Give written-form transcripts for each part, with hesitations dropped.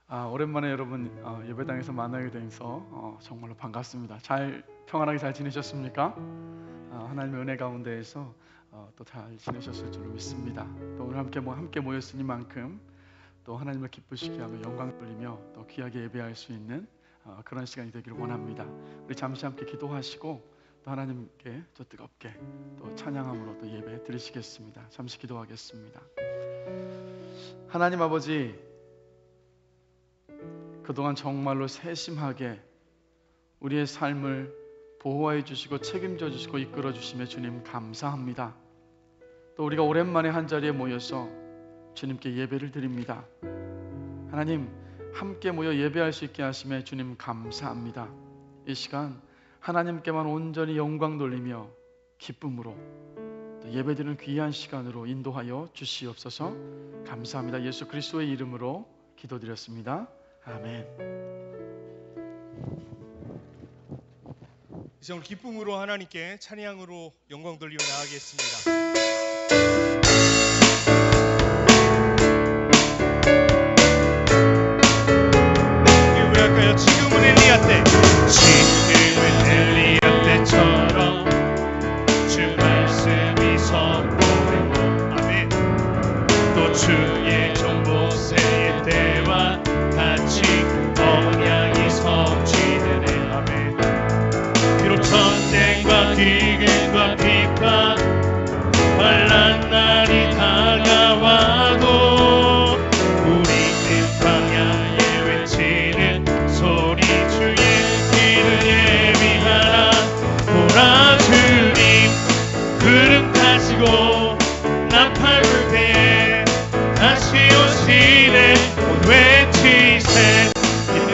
오랜만에 여러분 예배당에서 만나게 돼서 정말로 반갑습니다. 평안하게 잘 지내셨습니까? 하나님의 은혜 가운데에서 또 잘 지내셨을 줄로 믿습니다. 또 오늘 함께 모였으니만큼 또 하나님을 기쁘시게 하며 영광 돌리며 또 귀하게 예배할 수 있는 그런 시간이 되기를 원합니다. 우리 잠시 함께 기도하시고 또 하나님께 저 뜨겁게 또 찬양함으로 또 예배 드리시겠습니다. 잠시 기도하겠습니다. 하나님 아버지, 그동안 정말로 세심하게 우리의 삶을 보호해 주시고 책임져 주시고 이끌어 주심에 주님 감사합니다. 또 우리가 오랜만에 한자리에 모여서 주님께 예배를 드립니다. 하나님, 함께 모여 예배할 수 있게 하심에 주님 감사합니다. 이 시간 하나님께만 온전히 영광 돌리며 기쁨으로 또 예배드리는 귀한 시간으로 인도하여 주시옵소서. 감사합니다. 예수 그리스도의 이름으로 기도드렸습니다. 아멘. 이제 오늘 기쁨으로 하나님께 찬양으로 영광 돌리며 나아가겠습니다. 우리 할까요? 지금은 엘리야 때, 지금은 엘리야 때처럼 주 말씀이 선포되고, 아멘. 또 주의 정보세의 때와 같이 언약이 성취되네. 아멘. 비록 전쟁과 기근과 비판 환난 날이 다가와도 우리는 광야에 외치는 소리 주의 길을 예비하라. 보라 주님 구름 타시고 나팔 불 때에 다시 오시네. 외치세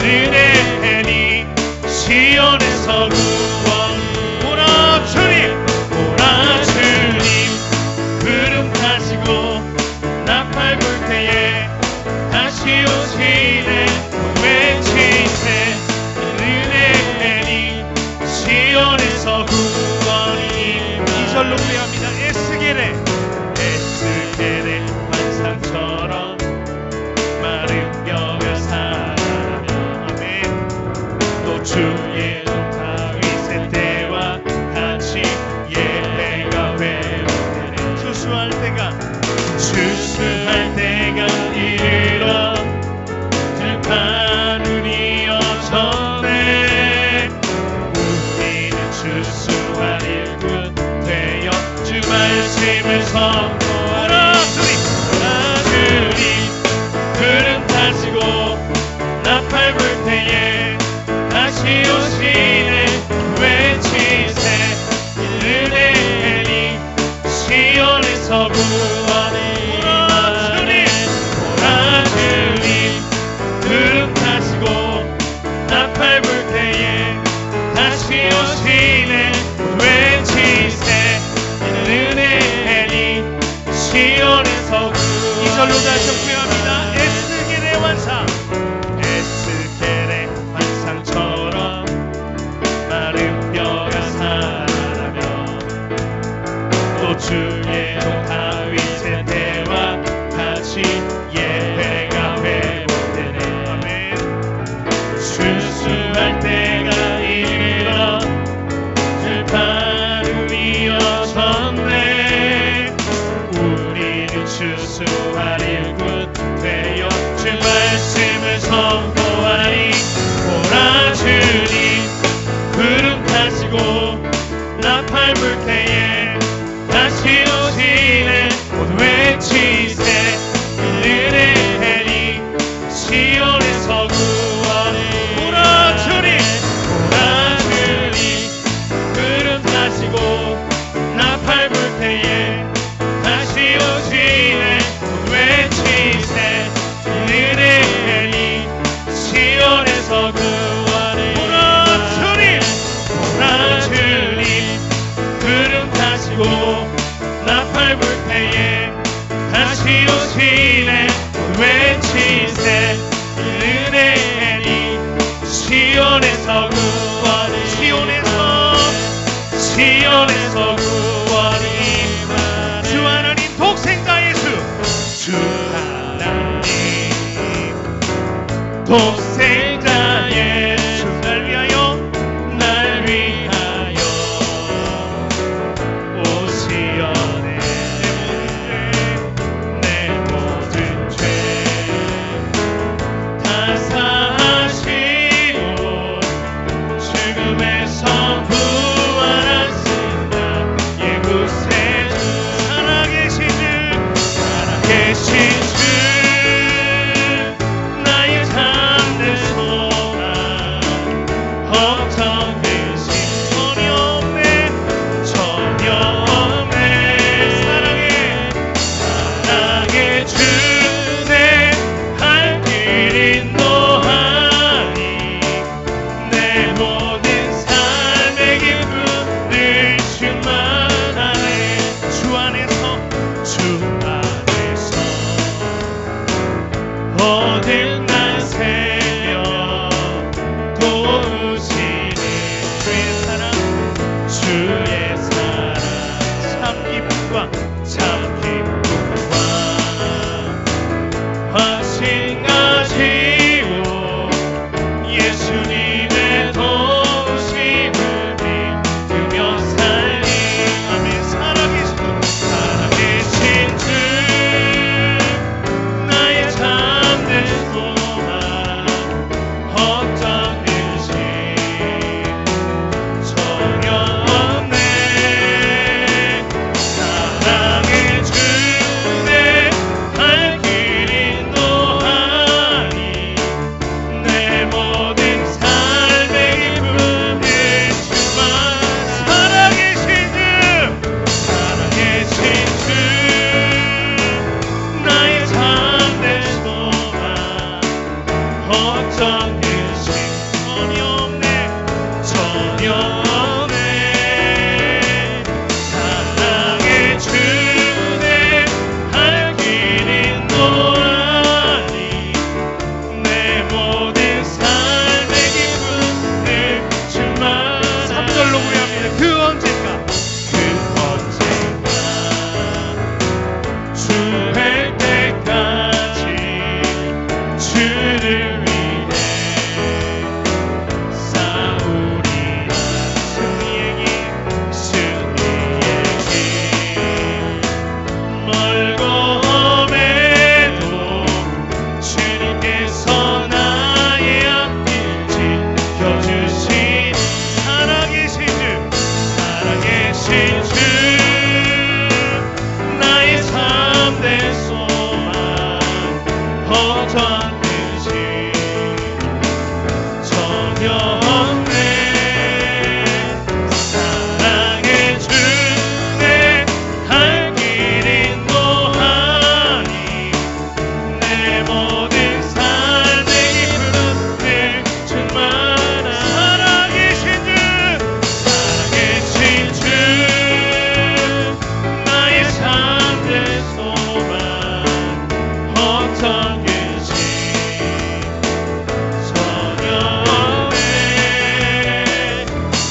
은혜니 시온에서 구원. 보라 주님 구름 타시고 나팔 불 때에 다시 오시네. 외치세 은혜니 시온에서 구원이. 2절로 노래합니다. 에스겔의 환상처럼 마른 뼈가 살아나며, 아멘. 또 주의 종 다윗의 때와 같이 예배가 회복되네. 추수할 때가 이르러 들판운이 어졌네. 우리는 추수할 일꾼 되어 주 말씀을 선포하라. 주님 구름 타시고 나팔 불 때에 다시 오시네. 외치세 은혜니 시온에서 구원이. 보라 주님 구름 타시고 나팔 불 때에 다시 오시네. 외치세 은혜니 시온에서 구원이. 2절로 다시 구합니다. 에스겔의 환상처럼 마른 뼈가 살아나며, 또 주의 종 다윗의 때와 같이 예배가 회복되네. 아멘. 추수할 때가 이르러 들판운이 어졌네. 우리는 추수할 일꾼 되어 주 말씀을 선포하니. 보라 주님 구름 타시고 나팔 불 때에 다시 오시네. 모두 외치세 은혜니 시온에서 구원해. 보라 주님 구름 타시고 나팔 불 때에 다시 오시네. 모두 외치세 은혜니 독생자 예수 날 위하여 오시어내 내 모든 죄 다 사하시고 죽음에서 부활하신다. 예구세 살아계신 주 나의 참된 소망 어떤 근심 전혀 없네 사랑의 주내 할 길 인도하니 내 모든 삶의 기쁨을 충만하네. 주 안에서 모든 날 새겨 도우시니 주의 사랑 참 기쁨과 훨씬 가지고 예수님의 도우심을 믿으며 살리. 아멘. 살아계신 주 나의 참된 소망 어떤 근심 전혀 없네. 사랑의 주내 할 길 인도하니 내 모든 삶의 기쁨을 주마. 살아계신 주 나의 참된 소망 어떤 근심 전혀 없네. 사랑의 주내 할 길 인도하니 내 모든 삶의 기쁨을 충만하네. 3절로 고백합니다. 그 언젠가 주할 때까지 주를 위해 싸우리라. 승리의 길 멀고 험해도 주님께서 나의 앞길 지켜주시니 살아계신 주 나의 참된 소망 어떤 근심 전혀 없네. 사랑의 주내 할 길 인도하니 내 모든 삶의 기쁨을 충만하네. 살아계신 주 나의 참된 소망 어떤 근심 전혀 없네.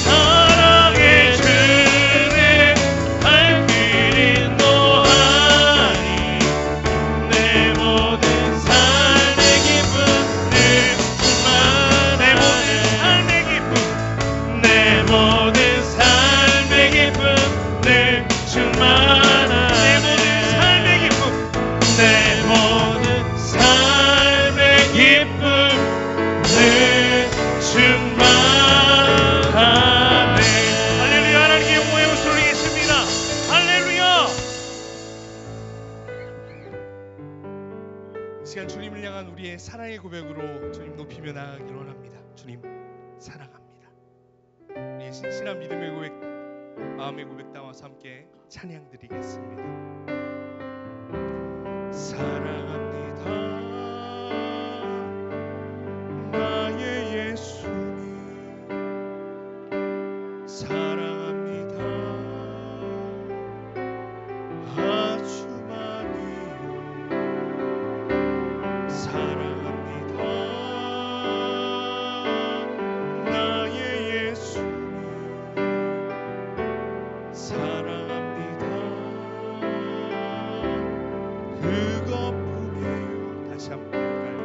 사랑의 주내 할 길 인도하니 내 모든 삶의 기쁨을 충만하네. 내 모든 삶의 기쁨을 충만하네. 내 모든 삶의 기쁨을 충만하네. 할렐루야. 하나님께 영광의 목소리 올리겠습니다. 할렐루야. 이 시간 주님을 향한 우리의 사랑의 고백으로 주님 높이며 나아가기를 원합니다. 주님 사랑합니다. 우리의 신실한 믿음의 고백, 마음의 고백 담아서 함께 찬양 드리겠습니다. 사랑합니다 나의 예수님. 사랑합니다 아주 많이요. 사랑합니다 나의 예수님. 사랑합니다 그것뿐이에요. 다시 한번 볼까요?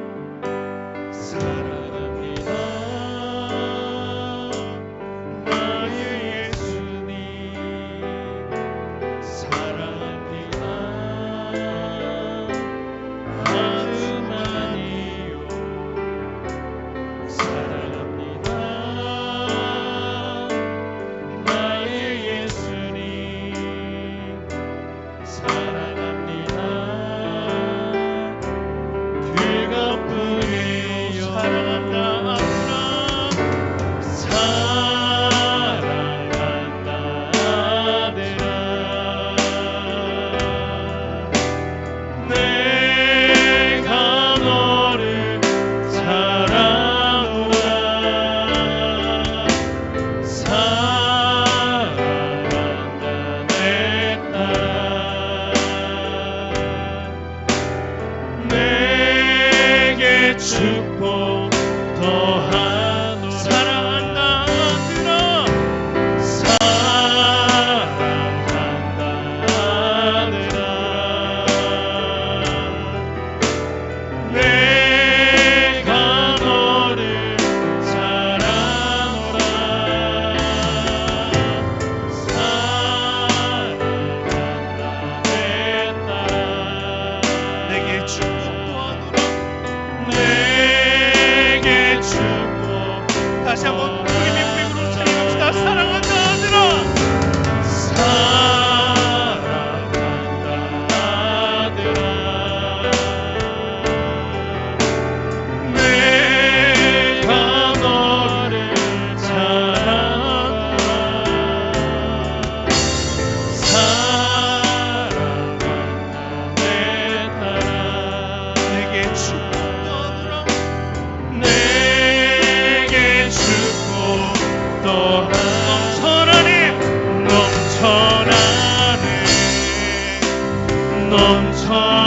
내게 축복 더하노라. 사랑한다 아들아, 사랑한다 아들아. 내가 너를 사랑하노라. 사랑한다 내 딸아. 내게 축복도 하노라. 내게 축복. 다시 한번 주님의 고백으로 찬양합시다. 사랑한다 아들아. 사랑한다 아들아. 내가 너를 사랑하노라. 사랑한다 내 딸아. 내게 축복도 하노라. 내게 축복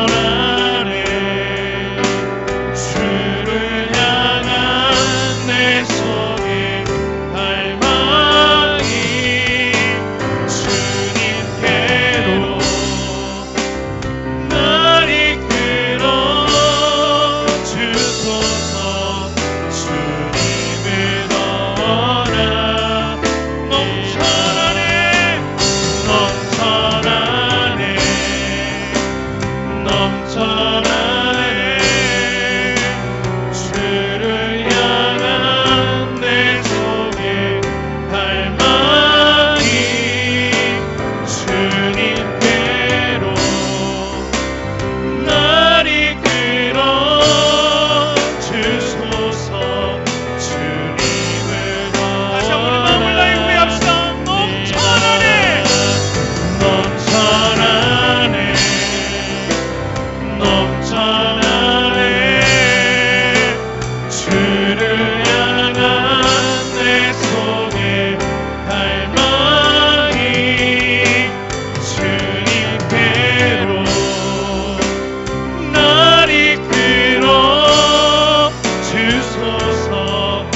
넘쳐나네. 주를 향한 내 속의 갈망이 주님께로 날 이끌어 주소서. 주님을 넣어라. 넘쳐나네 주를 향한 내 속의 갈망이 주님께로 날 이끌어 주소서. 주님을 다시 한번 우리 마음을 다해 고백합시다. 넘쳐나네. 주를 향한 내 속의 갈망이 주님께로 날 이끌어 주소서.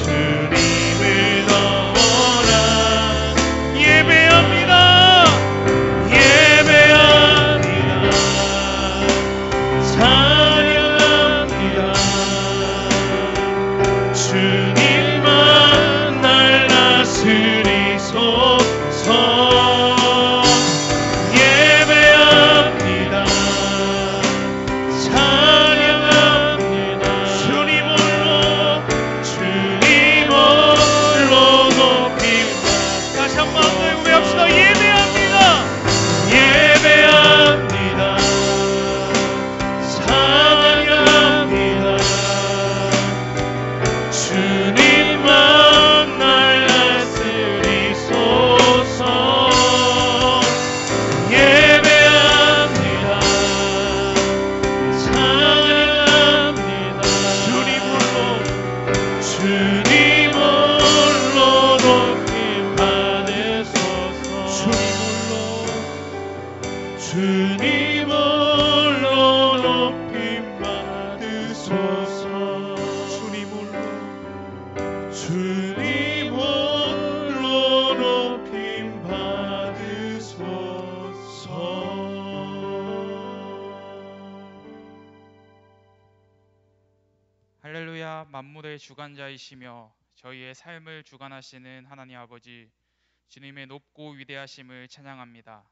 주님을 넣어라. 예배합니다. 찬양합니다. 주님만 날 다스리소서. 예배합니다. 찬양합니다. 주님 홀로 높임받. 다시 한번 마음 다해 고백합시다. 예배합니다. 예배합니다. 찬양합니다. 주님만 날 다스리소서. 예배합니다. 찬양합니다. 주님 홀로 높임 받으소서. 주님 홀로 높임 받으소서. 주님 홀로 높임 받으소서. 할렐루야. 만물의 주관자이시며 저희의 삶을 주관하시는 하나님 아버지, 주님의 높고 위대하심을 찬양합니다.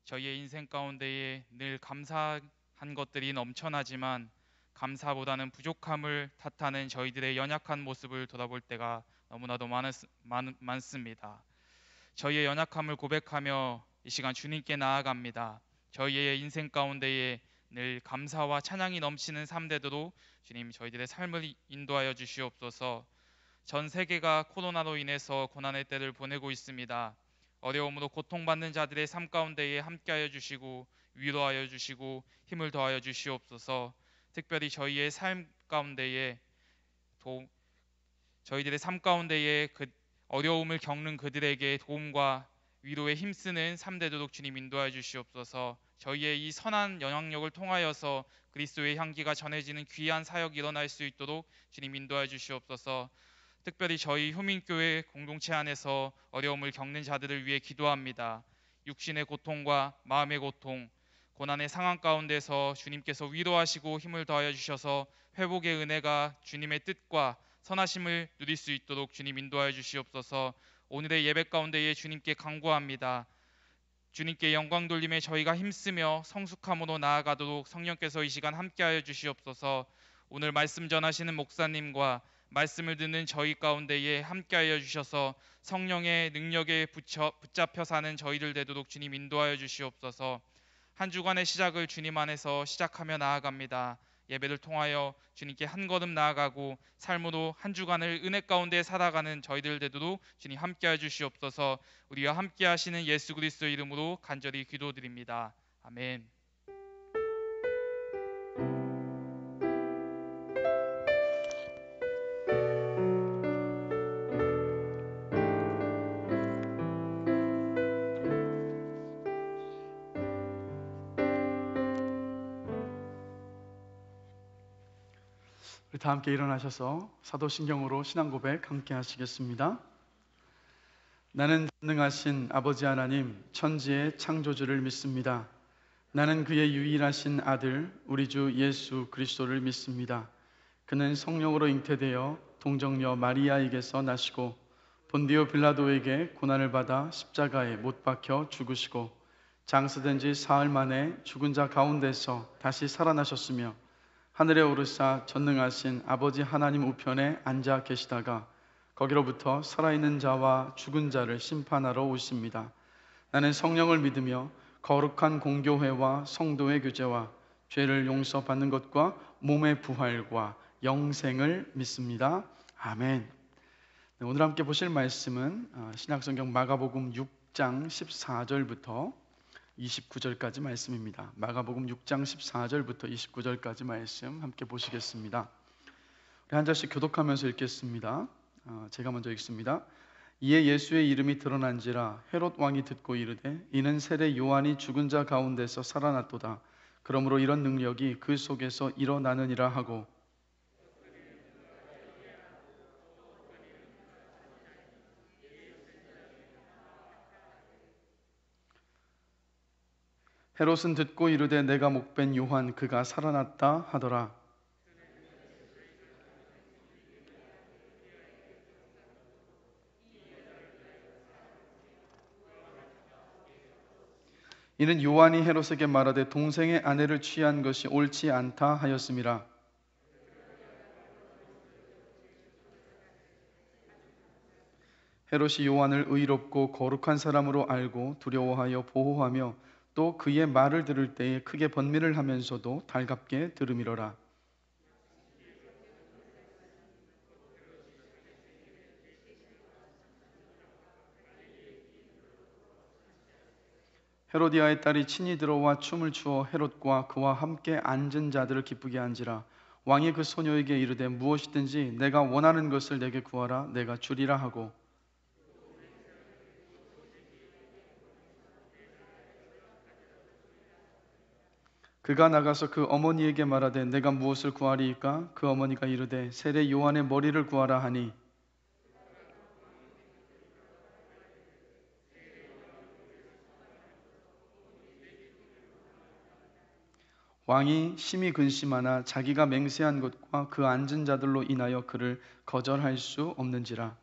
저희의 인생 가운데에 늘 감사한 것들이 넘쳐나지만 감사보다는 부족함을 탓하는 저희들의 연약한 모습을 돌아볼 때가 너무나도 많습니다. 저희의 연약함을 고백하며 이 시간 주님께 나아갑니다. 저희의 인생 가운데에 늘 감사와 찬양이 넘치는 삶 되도록 주님 저희들의 삶을 인도하여 주시옵소서. 전 세계가 코로나로 인해서 고난의 때를 보내고 있습니다. 어려움으로 고통받는 자들의 삶 가운데에 함께하여 주시고 위로하여 주시고 힘을 더하여 주시옵소서. 특별히 저희의 삶 가운데에 저희들의 삶 가운데에 그 어려움을 겪는 그들에게 도움과 위로에 힘쓰는 삶 되도록 주님 인도하여 주시옵소서. 저희의 이 선한 영향력을 통하여서 그리스도의 향기가 전해지는 귀한 사역이 일어날 수 있도록 주님 인도하여 주시옵소서. 특별히 저희 효민교회 공동체 안에서 어려움을 겪는 자들을 위해 기도합니다. 육신의 고통과 마음의 고통, 고난의 상황 가운데서 주님께서 위로하시고 힘을 더하여 주셔서 회복의 은혜가 주님의 뜻과 선하심을 누릴 수 있도록 주님 인도하여 주시옵소서. 오늘의 예배 가운데에 주님께 간구합니다. 주님께 영광 돌림에 저희가 힘쓰며 성숙함으로 나아가도록 성령께서 이 시간 함께하여 주시옵소서. 오늘 말씀 전하시는 목사님과 말씀을 듣는 저희 가운데에 함께하여 주셔서 성령의 능력에 붙잡혀 사는 저희들 되도록 주님 인도하여 주시옵소서. 한 주간의 시작을 주님 안에서 시작하며 나아갑니다. 예배를 통하여 주님께 한 걸음 나아가고 삶으로 한 주간을 은혜 가운데 살아가는 저희들 되도록 주님 함께하여 주시옵소서. 우리와 함께 하시는 예수 그리스도의 이름으로 간절히 기도드립니다. 아멘. 우리 다 함께 일어나셔서 사도신경으로 신앙 고백 함께 하시겠습니다. 나는 전능하신 아버지 하나님 천지의 창조주를 믿습니다. 나는 그의 유일하신 아들 우리 주 예수 그리스도를 믿습니다. 그는 성령으로 잉태되어 동정녀 마리아에게서 나시고 본디오 빌라도에게 고난을 받아 십자가에 못 박혀 죽으시고 장사된 지 사흘 만에 죽은 자 가운데서 다시 살아나셨으며 하늘에 오르사 전능하신 아버지 하나님 우편에 앉아 계시다가 거기로부터 살아있는 자와 죽은 자를 심판하러 오십니다. 나는 성령을 믿으며 거룩한 공교회와 성도의 교제와 죄를 용서받는 것과 몸의 부활과 영생을 믿습니다. 아멘. 네, 오늘 함께 보실 말씀은 신약성경 마가복음 6장 14절부터 29절까지 말씀입니다. 마가복음 6장 14절부터 29절까지 말씀 함께 보시겠습니다. 우리 한 절씩 교독하면서 읽겠습니다. 제가 먼저 읽습니다. 이에 예수의 이름이 드러난지라 헤롯 왕이 듣고 이르되 이는 세례 요한이 죽은 자 가운데서 살아났도다. 그러므로 이런 능력이 그 속에서 일어나느니라 하고 헤롯은 듣고 이르되 내가 목벤 요한 그가 살아났다 하더라. 이는 요한이 헤롯에게 말하되 동생의 아내를 취한 것이 옳지 않다 하였음이라. 헤롯이 요한을 의롭고 거룩한 사람으로 알고 두려워하여 보호하며 또 그의 말을 들을 때에 크게 번민을 하면서도 달갑게 들으미러라. 헤로디아의 딸이 친히 들어와 춤을 추어 헤롯과 그와 함께 앉은 자들을 기쁘게 한지라. 왕이 그 소녀에게 이르되 무엇이든지 내가 원하는 것을 내게 구하라 내가 주리라 하고 그가 나가서 그 어머니에게 말하되 내가 무엇을 구하리이까? 그 어머니가 이르되 세례 요한의 머리를 구하라 하니 왕이 심히 근심하나 자기가 맹세한 것과 그 앉은 자들로 인하여 그를 거절할 수 없는지라.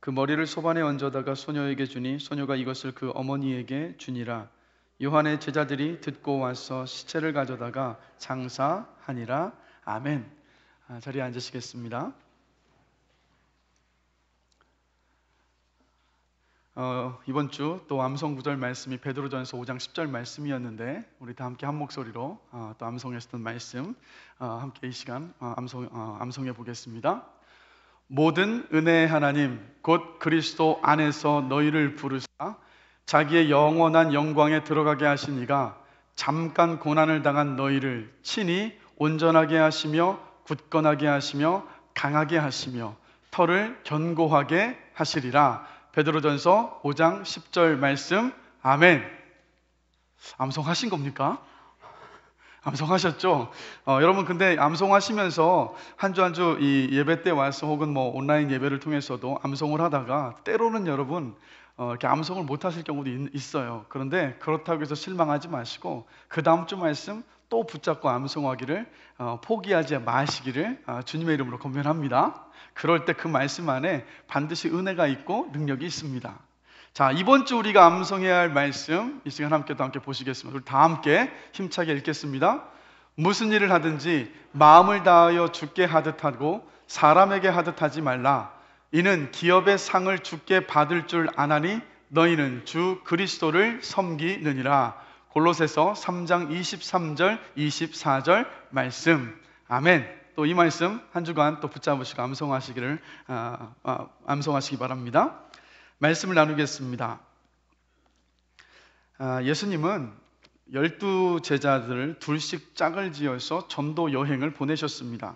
그 머리를 소반에 얹어다가 소녀에게 주니 소녀가 이것을 그 어머니에게 주니라. 요한의 제자들이 듣고 와서 시체를 가져다가 장사하니라. 아멘. 자리에 앉으시겠습니다. 이번 주 또 암송 구절 말씀이 베드로전서 5장 10절 말씀이었는데 우리 다 함께 한 목소리로 또 암송했었던 말씀 함께 이 시간 암송해 보겠습니다. 모든 은혜의 하나님 곧 그리스도 안에서 너희를 부르사 자기의 영원한 영광에 들어가게 하신 이가 잠깐 고난을 당한 너희를 친히 온전하게 하시며 굳건하게 하시며 강하게 하시며 터를 견고하게 하시리라. 베드로전서 5장 10절 말씀. 아멘. 암송하신 겁니까? 암송하셨죠? 여러분 근데 암송하시면서 한 주 한 주 이 예배 때 와서 혹은 뭐 온라인 예배를 통해서도 암송을 하다가 때로는 여러분 이렇게 암송을 못 하실 경우도 있어요. 그런데 그렇다고 해서 실망하지 마시고 그 다음 주 말씀 또 붙잡고 암송하기를 포기하지 마시기를 주님의 이름으로 권면합니다. 그럴 때 그 말씀 안에 반드시 은혜가 있고 능력이 있습니다. 자, 이번 주 우리가 암송해야 할 말씀 이 시간 함께 보시겠습니다. 우리 다 함께 힘차게 읽겠습니다. 무슨 일을 하든지 마음을 다하여 주께 하듯 하고 사람에게 하듯 하지 말라. 이는 기업의 상을 주께 받을 줄 아나니 너희는 주 그리스도를 섬기느니라. 골로새서 3장 23절 24절 말씀. 아멘. 또 이 말씀 한 주간 또 붙잡으시고 암송하시기 바랍니다. 말씀을 나누겠습니다. 예수님은 12제자들을 둘씩 짝을 지어서 전도 여행을 보내셨습니다.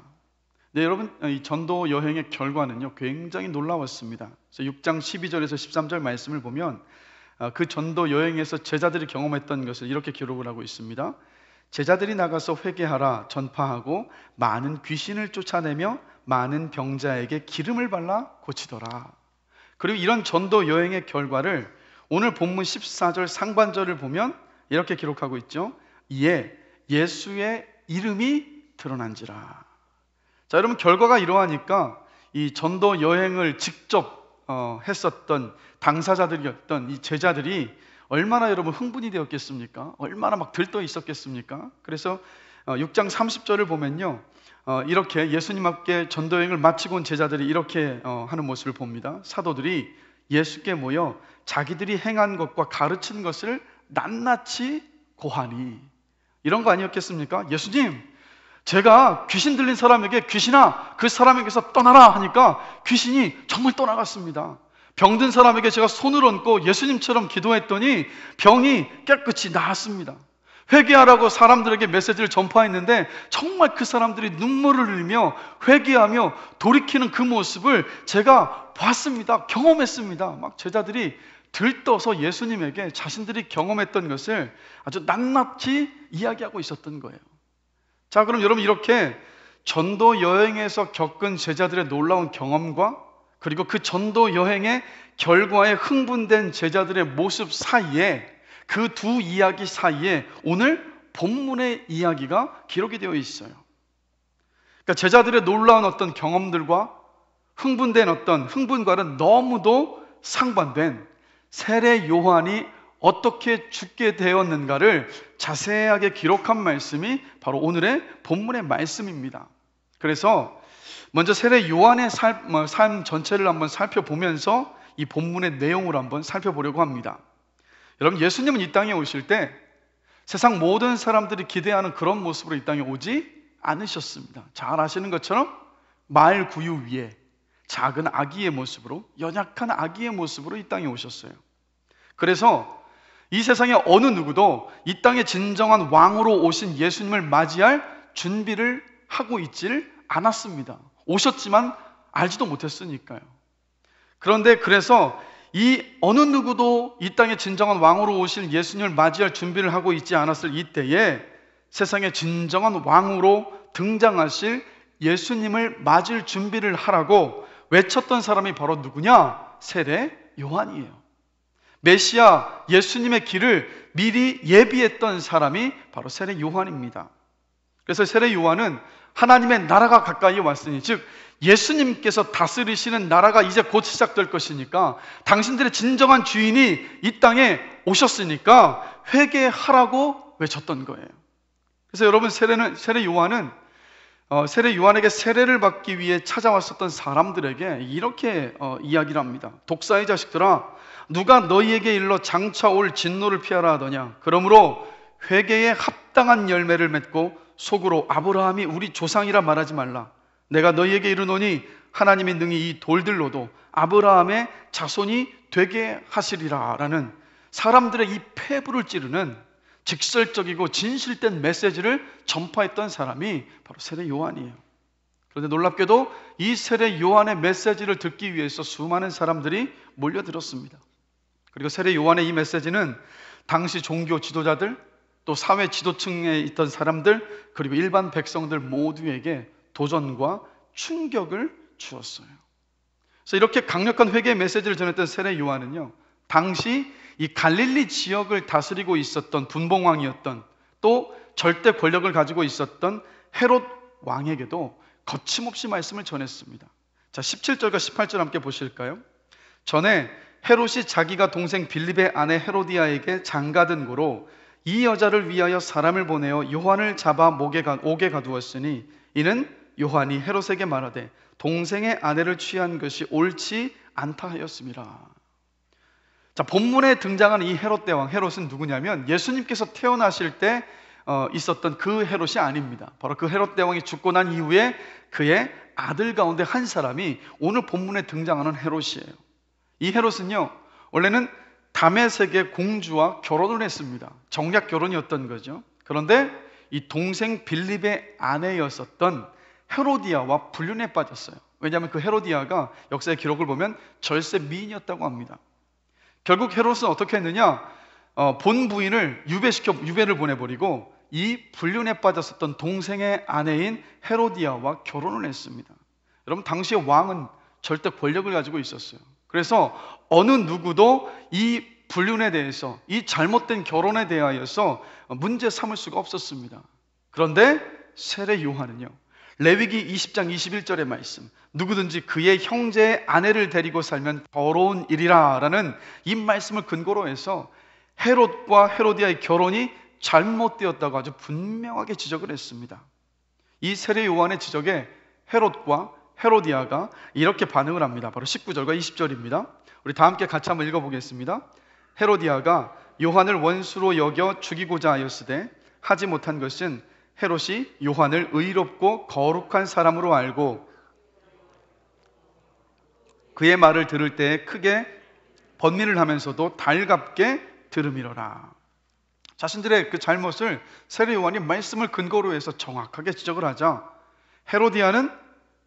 네, 여러분, 이 전도 여행의 결과는요 굉장히 놀라웠습니다. 6장 12절에서 13절 말씀을 보면 그 전도 여행에서 제자들이 경험했던 것을 이렇게 기록을 하고 있습니다. 제자들이 나가서 회개하라 전파하고 많은 귀신을 쫓아내며 많은 병자에게 기름을 발라 고치더라. 그리고 이런 전도 여행의 결과를 오늘 본문 14절 상반절을 보면 이렇게 기록하고 있죠. 이에 예수의 이름이 드러난지라. 자, 여러분 결과가 이러하니까 이 전도 여행을 직접 했었던 당사자들이었던 이 제자들이 얼마나 여러분 흥분이 되었겠습니까? 얼마나 막 들떠 있었겠습니까? 그래서 6장 30절을 보면요 이렇게 예수님 앞에 전도여행을 마치고 온 제자들이 이렇게 하는 모습을 봅니다. 사도들이 예수께 모여 자기들이 행한 것과 가르친 것을 낱낱이 고하니. 이런 거 아니었겠습니까? 예수님, 제가 귀신 들린 사람에게 귀신아 그 사람에게서 떠나라 하니까 귀신이 정말 떠나갔습니다. 병든 사람에게 제가 손을 얹고 예수님처럼 기도했더니 병이 깨끗이 나았습니다. 회개하라고 사람들에게 메시지를 전파했는데 정말 그 사람들이 눈물을 흘리며 회개하며 돌이키는 그 모습을 제가 봤습니다. 경험했습니다. 막 제자들이 들떠서 예수님에게 자신들이 경험했던 것을 아주 낱낱이 이야기하고 있었던 거예요. 자, 그럼 여러분 이렇게 전도 여행에서 겪은 제자들의 놀라운 경험과 그리고 그 전도 여행의 결과에 흥분된 제자들의 모습 사이에 그 두 이야기 사이에 오늘 본문의 이야기가 기록이 되어 있어요. 그러니까 제자들의 놀라운 어떤 경험들과 흥분된 어떤 흥분과는 너무도 상반된 세례 요한이 어떻게 죽게 되었는가를 자세하게 기록한 말씀이 바로 오늘의 본문의 말씀입니다. 그래서 먼저 세례 요한의 삶 전체를 한번 살펴보면서 이 본문의 내용을 한번 살펴보려고 합니다. 여러분, 예수님은 이 땅에 오실 때 세상 모든 사람들이 기대하는 그런 모습으로 이 땅에 오지 않으셨습니다. 잘 아시는 것처럼 말 구유 위에 작은 아기의 모습으로, 연약한 아기의 모습으로 이 땅에 오셨어요. 그래서 이 세상에 어느 누구도 이 땅에 진정한 왕으로 오신 예수님을 맞이할 준비를 하고 있질 않았습니다. 오셨지만 알지도 못했으니까요. 그런데 그래서 이 어느 누구도 이 땅에 진정한 왕으로 오실 예수님을 맞이할 준비를 하고 있지 않았을 이때에 세상에 진정한 왕으로 등장하실 예수님을 맞을 준비를 하라고 외쳤던 사람이 바로 누구냐? 세례 요한이에요. 메시아 예수님의 길을 미리 예비했던 사람이 바로 세례 요한입니다. 그래서 세례 요한은 하나님의 나라가 가까이 왔으니, 즉 예수님께서 다스리시는 나라가 이제 곧 시작될 것이니까 당신들의 진정한 주인이 이 땅에 오셨으니까 회개하라고 외쳤던 거예요. 그래서 여러분 세례 요한에게 세례를 받기 위해 찾아왔었던 사람들에게 이렇게 이야기를 합니다. 독사의 자식들아, 누가 너희에게 일러 장차 올 진노를 피하라 하더냐? 그러므로 회개에 합당한 열매를 맺고 속으로 아브라함이 우리 조상이라 말하지 말라. 내가 너희에게 이르노니 하나님이 능히 이 돌들로도 아브라함의 자손이 되게 하시리라 라는 사람들의 이 폐부를 찌르는 직설적이고 진실된 메시지를 전파했던 사람이 바로 세례 요한이에요. 그런데 놀랍게도 이 세례 요한의 메시지를 듣기 위해서 수많은 사람들이 몰려들었습니다. 그리고 세례 요한의 이 메시지는 당시 종교 지도자들, 또 사회 지도층에 있던 사람들, 그리고 일반 백성들 모두에게 도전과 충격을 주었어요. 그래서 이렇게 강력한 회개의 메시지를 전했던 세례 요한은요, 당시 이 갈릴리 지역을 다스리고 있었던 분봉왕이었던, 또 절대 권력을 가지고 있었던 헤롯 왕에게도 거침없이 말씀을 전했습니다. 자, 17절과 18절 함께 보실까요? 전에 헤롯이 자기가 동생 빌립의 아내 헤로디아에게 장가든 고로 이 여자를 위하여 사람을 보내어 요한을 잡아 옥에 가두었으니 이는 요한이 헤롯에게 말하되 동생의 아내를 취한 것이 옳지 않다 하였습니다. 자, 본문에 등장하는 이 헤롯 대왕, 헤롯은 누구냐면 예수님께서 태어나실 때 있었던 그 헤롯이 아닙니다. 바로 그 헤롯 대왕이 죽고 난 이후에 그의 아들 가운데 한 사람이 오늘 본문에 등장하는 헤롯이에요. 이 헤롯은요, 원래는 다메섹의 공주와 결혼을 했습니다. 정략 결혼이었던 거죠. 그런데 이 동생 빌립의 아내였었던 헤로디아와 불륜에 빠졌어요. 왜냐하면 그 헤로디아가 역사의 기록을 보면 절세 미인이었다고 합니다. 결국 헤롯은 어떻게 했느냐, 본 부인을 유배를 보내버리고 이 불륜에 빠졌었던 동생의 아내인 헤로디아와 결혼을 했습니다. 여러분, 당시의 왕은 절대 권력을 가지고 있었어요. 그래서 어느 누구도 이 불륜에 대해서, 이 잘못된 결혼에 대하여서 문제 삼을 수가 없었습니다. 그런데 세례 요한은요, 레위기 20장 21절의 말씀, 누구든지 그의 형제의 아내를 데리고 살면 더러운 일이라 라는 이 말씀을 근거로 해서 헤롯과 헤로디아의 결혼이 잘못되었다고 아주 분명하게 지적을 했습니다. 이 세례 요한의 지적에 헤롯과 헤로디아가 이렇게 반응을 합니다. 바로 19절과 20절입니다. 우리 다 함께 같이 한번 읽어보겠습니다. 헤로디아가 요한을 원수로 여겨 죽이고자 하였으되 하지 못한 것은 헤롯이 요한을 의롭고 거룩한 사람으로 알고 그의 말을 들을 때 크게 번민을 하면서도 달갑게 들음이로라. 자신들의 그 잘못을 세례 요한이 말씀을 근거로 해서 정확하게 지적을 하자 헤로디아는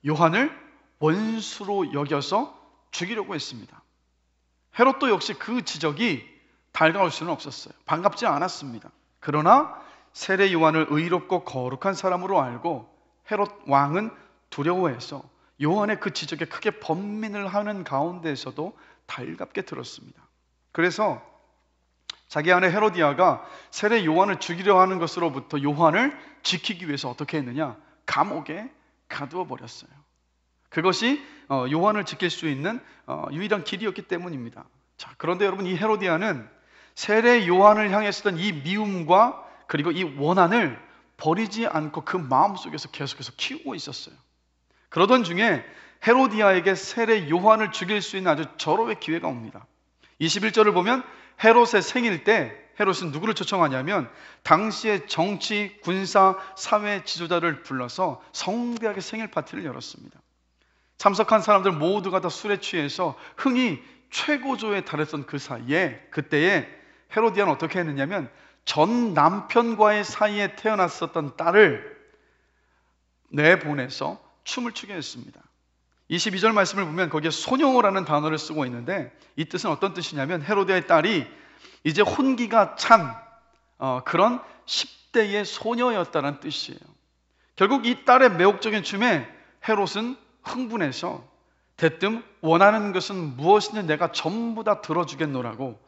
요한을 원수로 여겨서 죽이려고 했습니다. 헤롯도 역시 그 지적이 달가울 수는 없었어요. 반갑지 않았습니다. 그러나 세례 요한을 의롭고 거룩한 사람으로 알고 헤롯 왕은 두려워해서 요한의 그 지적에 크게 번민을 하는 가운데에서도 달갑게 들었습니다. 그래서 자기 아내 헤로디아가 세례 요한을 죽이려 하는 것으로부터 요한을 지키기 위해서 어떻게 했느냐, 감옥에 가두어 버렸어요. 그것이 요한을 지킬 수 있는 유일한 길이었기 때문입니다. 자, 그런데 여러분, 이 헤로디아는 세례 요한을 향했었던 이 미움과 그리고 이 원한을 버리지 않고 그 마음속에서 계속해서 키우고 있었어요. 그러던 중에 헤로디아에게 세례 요한을 죽일 수 있는 아주 절호의 기회가 옵니다. 21절을 보면 헤롯의 생일 때 헤롯은 누구를 초청하냐면 당시의 정치, 군사, 사회 지도자를 불러서 성대하게 생일 파티를 열었습니다. 참석한 사람들 모두가 다 술에 취해서 흥이 최고조에 달했던 그 사이에, 그때에 헤로디아는 어떻게 했느냐면 전 남편과의 사이에 태어났었던 딸을 내보내서 춤을 추게 했습니다. 22절 말씀을 보면 거기에 소녀라는 단어를 쓰고 있는데 이 뜻은 어떤 뜻이냐면 헤로디아의 딸이 이제 혼기가 찬 그런 10대의 소녀였다는 뜻이에요. 결국 이 딸의 매혹적인 춤에 헤롯은 흥분해서 대뜸 원하는 것은 무엇이냐 내가 전부 다 들어주겠노라고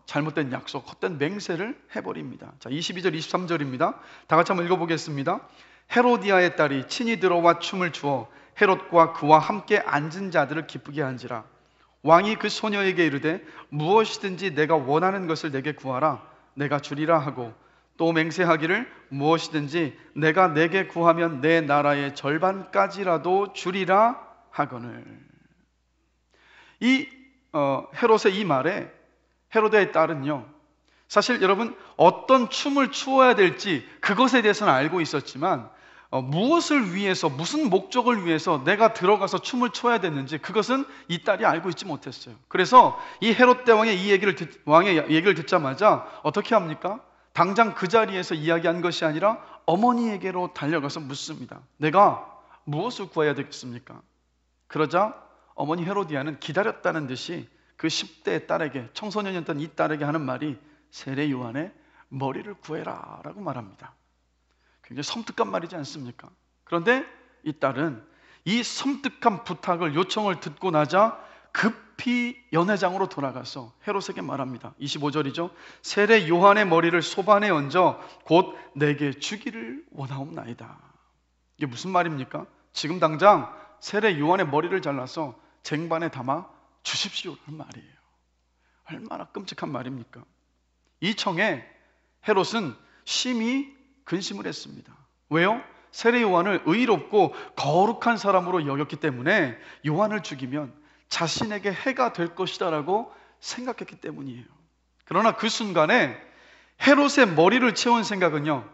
잘못된 약속, 헛된 맹세를 해버립니다. 자, 22절 23절입니다. 다 같이 한번 읽어보겠습니다. 헤로디아의 딸이 친히 들어와 춤을 추어 헤롯과 그와 함께 앉은 자들을 기쁘게 한지라. 왕이 그 소녀에게 이르되 무엇이든지 내가 원하는 것을 내게 구하라 내가 주리라 하고 또 맹세하기를 무엇이든지 내가 내게 구하면 내 나라의 절반까지라도 주리라 하거늘. 이 헤롯의 이 말에 헤로데의 딸은요, 사실 여러분 어떤 춤을 추어야 될지 그것에 대해서는 알고 있었지만 무엇을 위해서, 무슨 목적을 위해서 내가 들어가서 춤을 춰야 됐는지 그것은 이 딸이 알고 있지 못했어요. 그래서 이 헤롯 대왕의 왕의 얘기를 듣자마자 어떻게 합니까? 당장 그 자리에서 이야기한 것이 아니라 어머니에게로 달려가서 묻습니다. 내가 무엇을 구해야 되겠습니까? 그러자 어머니 헤로디아는 기다렸다는 듯이 그 10대 딸에게, 청소년이었던 이 딸에게 하는 말이 세례 요한의 머리를 구해라 라고 말합니다. 굉장히 섬뜩한 말이지 않습니까? 그런데 이 딸은 이 섬뜩한 부탁을, 요청을 듣고 나자 급히 연회장으로 돌아가서 헤롯에게 말합니다. 25절이죠. 세례 요한의 머리를 소반에 얹어 곧 내게 주기를 원하옵나이다. 이게 무슨 말입니까? 지금 당장 세례 요한의 머리를 잘라서 쟁반에 담아 주십시오라는 말이에요. 얼마나 끔찍한 말입니까? 이 청에 헤롯은 심히 근심을 했습니다. 왜요? 세례 요한을 의롭고 거룩한 사람으로 여겼기 때문에 요한을 죽이면 자신에게 해가 될 것이다라고 생각했기 때문이에요. 그러나 그 순간에 헤롯의 머리를 채운 생각은요,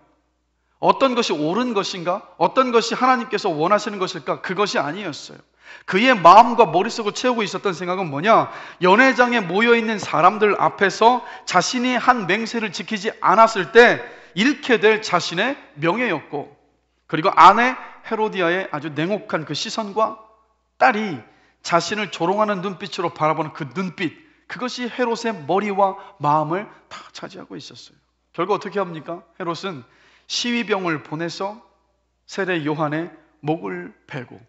어떤 것이 옳은 것인가? 어떤 것이 하나님께서 원하시는 것일까? 그것이 아니었어요. 그의 마음과 머릿속을 채우고 있었던 생각은 뭐냐? 연회장에 모여있는 사람들 앞에서 자신이 한 맹세를 지키지 않았을 때 잃게 될 자신의 명예였고, 그리고 아내 헤로디아의 아주 냉혹한 그 시선과 딸이 자신을 조롱하는 눈빛으로 바라보는 그 눈빛, 그것이 헤롯의 머리와 마음을 다 차지하고 있었어요. 결국 어떻게 합니까? 헤롯은 시위병을 보내서 세례 요한의 목을 베고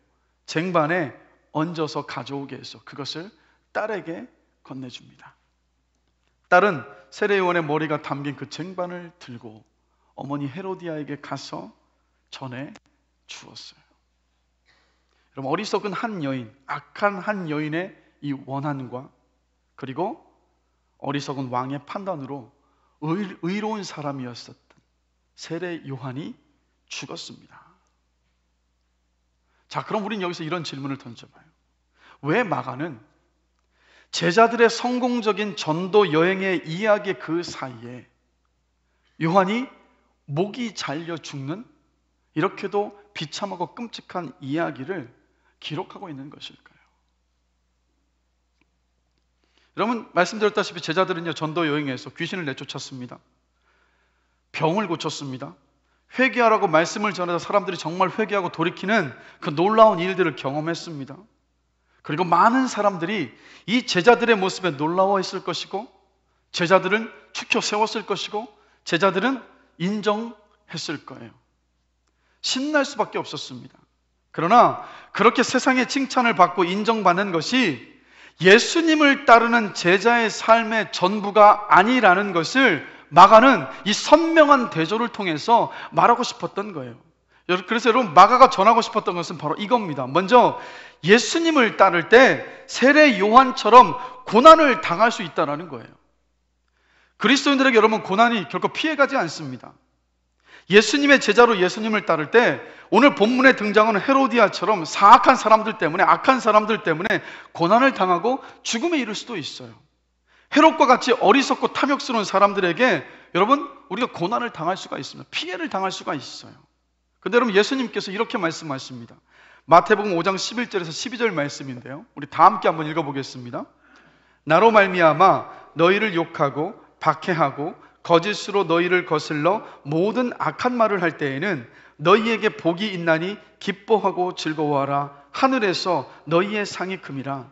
쟁반에 얹어서 가져오게 해서 그것을 딸에게 건네줍니다. 딸은 세례 요한의 머리가 담긴 그 쟁반을 들고 어머니 헤로디아에게 가서 전해 주었어요. 여러분, 어리석은 한 여인, 악한 한 여인의 이 원한과 그리고 어리석은 왕의 판단으로 의로운 사람이었었던 세례 요한이 죽었습니다. 자, 그럼 우리는 여기서 이런 질문을 던져봐요. 왜 마가는 제자들의 성공적인 전도 여행의 이야기 그 사이에 요한이 목이 잘려 죽는 이렇게도 비참하고 끔찍한 이야기를 기록하고 있는 것일까요? 여러분, 말씀드렸다시피 제자들은요, 전도 여행에서 귀신을 내쫓았습니다. 병을 고쳤습니다. 회개하라고 말씀을 전해서 사람들이 정말 회개하고 돌이키는 그 놀라운 일들을 경험했습니다. 그리고 많은 사람들이 이 제자들의 모습에 놀라워했을 것이고, 제자들은 추켜 세웠을 것이고, 제자들은 인정했을 거예요. 신날 수밖에 없었습니다. 그러나 그렇게 세상의 칭찬을 받고 인정받는 것이 예수님을 따르는 제자의 삶의 전부가 아니라는 것을 마가는 이 선명한 대조를 통해서 말하고 싶었던 거예요. 그래서 여러분, 마가가 전하고 싶었던 것은 바로 이겁니다. 먼저 예수님을 따를 때 세례 요한처럼 고난을 당할 수 있다는 거예요. 그리스도인들에게 여러분, 고난이 결코 피해가지 않습니다. 예수님의 제자로 예수님을 따를 때 오늘 본문에 등장하는 헤로디아처럼 사악한 사람들 때문에, 악한 사람들 때문에 고난을 당하고 죽음에 이를 수도 있어요. 헤롯과 같이 어리석고 탐욕스러운 사람들에게 여러분, 우리가 고난을 당할 수가 있습니다. 피해를 당할 수가 있어요. 그런데 여러분, 예수님께서 이렇게 말씀하십니다. 마태복음 5장 11절에서 12절 말씀인데요, 우리 다 함께 한번 읽어보겠습니다. 나로 말미암아 너희를 욕하고 박해하고 거짓으로 너희를 거슬러 모든 악한 말을 할 때에는 너희에게 복이 있나니 기뻐하고 즐거워하라. 하늘에서 너희의 상이 큼이라.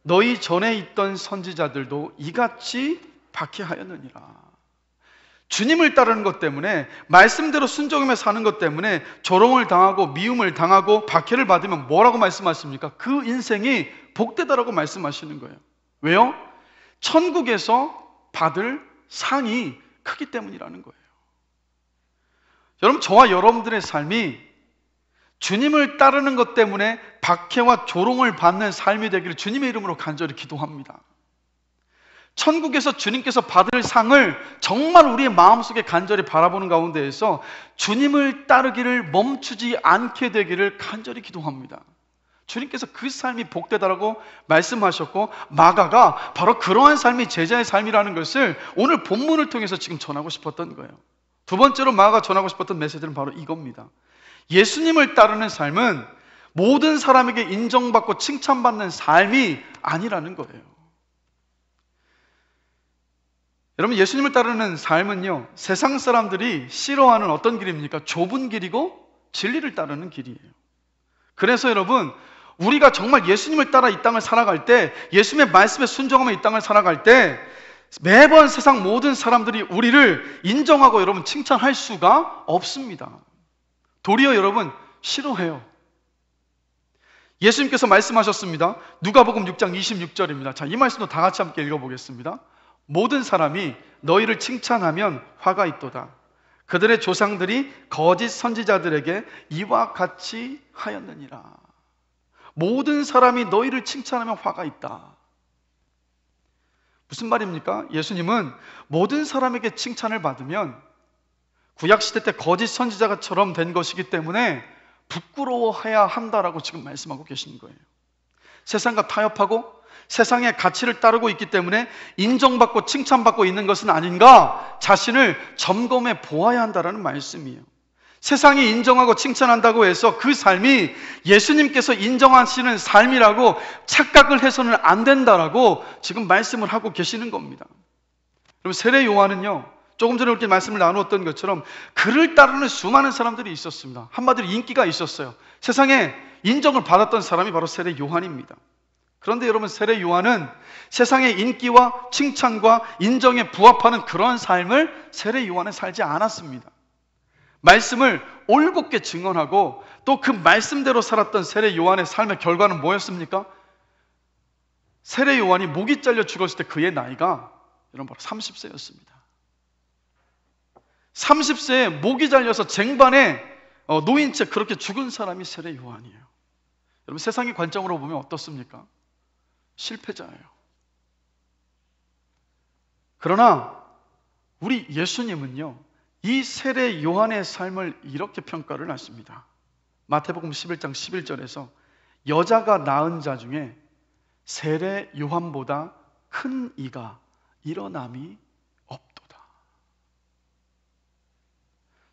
너희 전에 있던 선지자들도 이같이 박해하였느니라. 주님을 따르는 것 때문에, 말씀대로 순종하며 사는 것 때문에 조롱을 당하고 미움을 당하고 박해를 받으면 뭐라고 말씀하십니까? 그 인생이 복되다라고 말씀하시는 거예요. 왜요? 천국에서 받을 상이 크기 때문이라는 거예요. 여러분, 저와 여러분들의 삶이 주님을 따르는 것 때문에 박해와 조롱을 받는 삶이 되기를 주님의 이름으로 간절히 기도합니다. 천국에서 주님께서 받을 상을 정말 우리의 마음속에 간절히 바라보는 가운데에서 주님을 따르기를 멈추지 않게 되기를 간절히 기도합니다. 주님께서 그 삶이 복되다라고 말씀하셨고, 마가가 바로 그러한 삶이 제자의 삶이라는 것을 오늘 본문을 통해서 지금 전하고 싶었던 거예요. 두 번째로 마가가 전하고 싶었던 메시지는 바로 이겁니다. 예수님을 따르는 삶은 모든 사람에게 인정받고 칭찬받는 삶이 아니라는 거예요. 여러분, 예수님을 따르는 삶은요, 세상 사람들이 싫어하는 어떤 길입니까? 좁은 길이고 진리를 따르는 길이에요. 그래서 여러분, 우리가 정말 예수님을 따라 이 땅을 살아갈 때, 예수님의 말씀에 순종하며 이 땅을 살아갈 때 매번 세상 모든 사람들이 우리를 인정하고 여러분 칭찬할 수가 없습니다. 도리어 여러분 싫어해요. 예수님께서 말씀하셨습니다. 누가복음 6장 26절입니다. 자, 이 말씀도 다 같이 함께 읽어보겠습니다. 모든 사람이 너희를 칭찬하면 화가 있도다. 그들의 조상들이 거짓 선지자들에게 이와 같이 하였느니라. 모든 사람이 너희를 칭찬하면 화가 있다. 무슨 말입니까? 예수님은 모든 사람에게 칭찬을 받으면 구약시대 때 거짓 선지자처럼 된 것이기 때문에 부끄러워해야 한다라고 지금 말씀하고 계시는 거예요. 세상과 타협하고 세상의 가치를 따르고 있기 때문에 인정받고 칭찬받고 있는 것은 아닌가 자신을 점검해 보아야 한다라는 말씀이에요. 세상이 인정하고 칭찬한다고 해서 그 삶이 예수님께서 인정하시는 삶이라고 착각을 해서는 안 된다라고 지금 말씀을 하고 계시는 겁니다. 그럼 세례 요한은요, 조금 전에 이렇게 말씀을 나누었던 것처럼 그를 따르는 수많은 사람들이 있었습니다. 한마디로 인기가 있었어요. 세상에 인정을 받았던 사람이 바로 세례 요한입니다. 그런데 여러분, 세례 요한은 세상의 인기와 칭찬과 인정에 부합하는 그런 삶을 세례 요한은 살지 않았습니다. 말씀을 올곧게 증언하고 또 그 말씀대로 살았던 세례 요한의 삶의 결과는 뭐였습니까? 세례 요한이 목이 잘려 죽었을 때 그의 나이가 여러분 바로 30세였습니다. 30세에 목이 잘려서 쟁반에 놓인 채 그렇게 죽은 사람이 세례 요한이에요. 여러분, 세상의 관점으로 보면 어떻습니까? 실패자예요. 그러나 우리 예수님은요, 이 세례 요한의 삶을 이렇게 평가를 하십니다. 마태복음 11장 11절에서 여자가 낳은 자 중에 세례 요한보다 큰 이가 일어남이 없도다.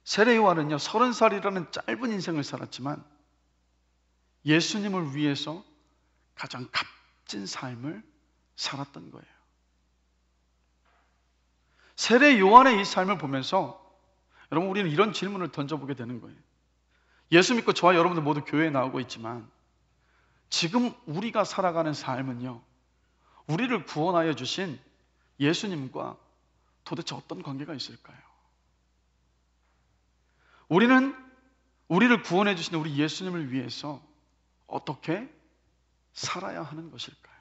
세례 요한은요, 30살이라는 짧은 인생을 살았지만 예수님을 위해서 가장 값진 삶을 살았던 거예요. 세례 요한의 이 삶을 보면서 여러분, 우리는 이런 질문을 던져보게 되는 거예요. 예수 믿고 저와 여러분들 모두 교회에 나오고 있지만 지금 우리가 살아가는 삶은요, 우리를 구원하여 주신 예수님과 도대체 어떤 관계가 있을까요? 우리는 우리를 구원해 주신 우리 예수님을 위해서 어떻게 살아야 하는 것일까요?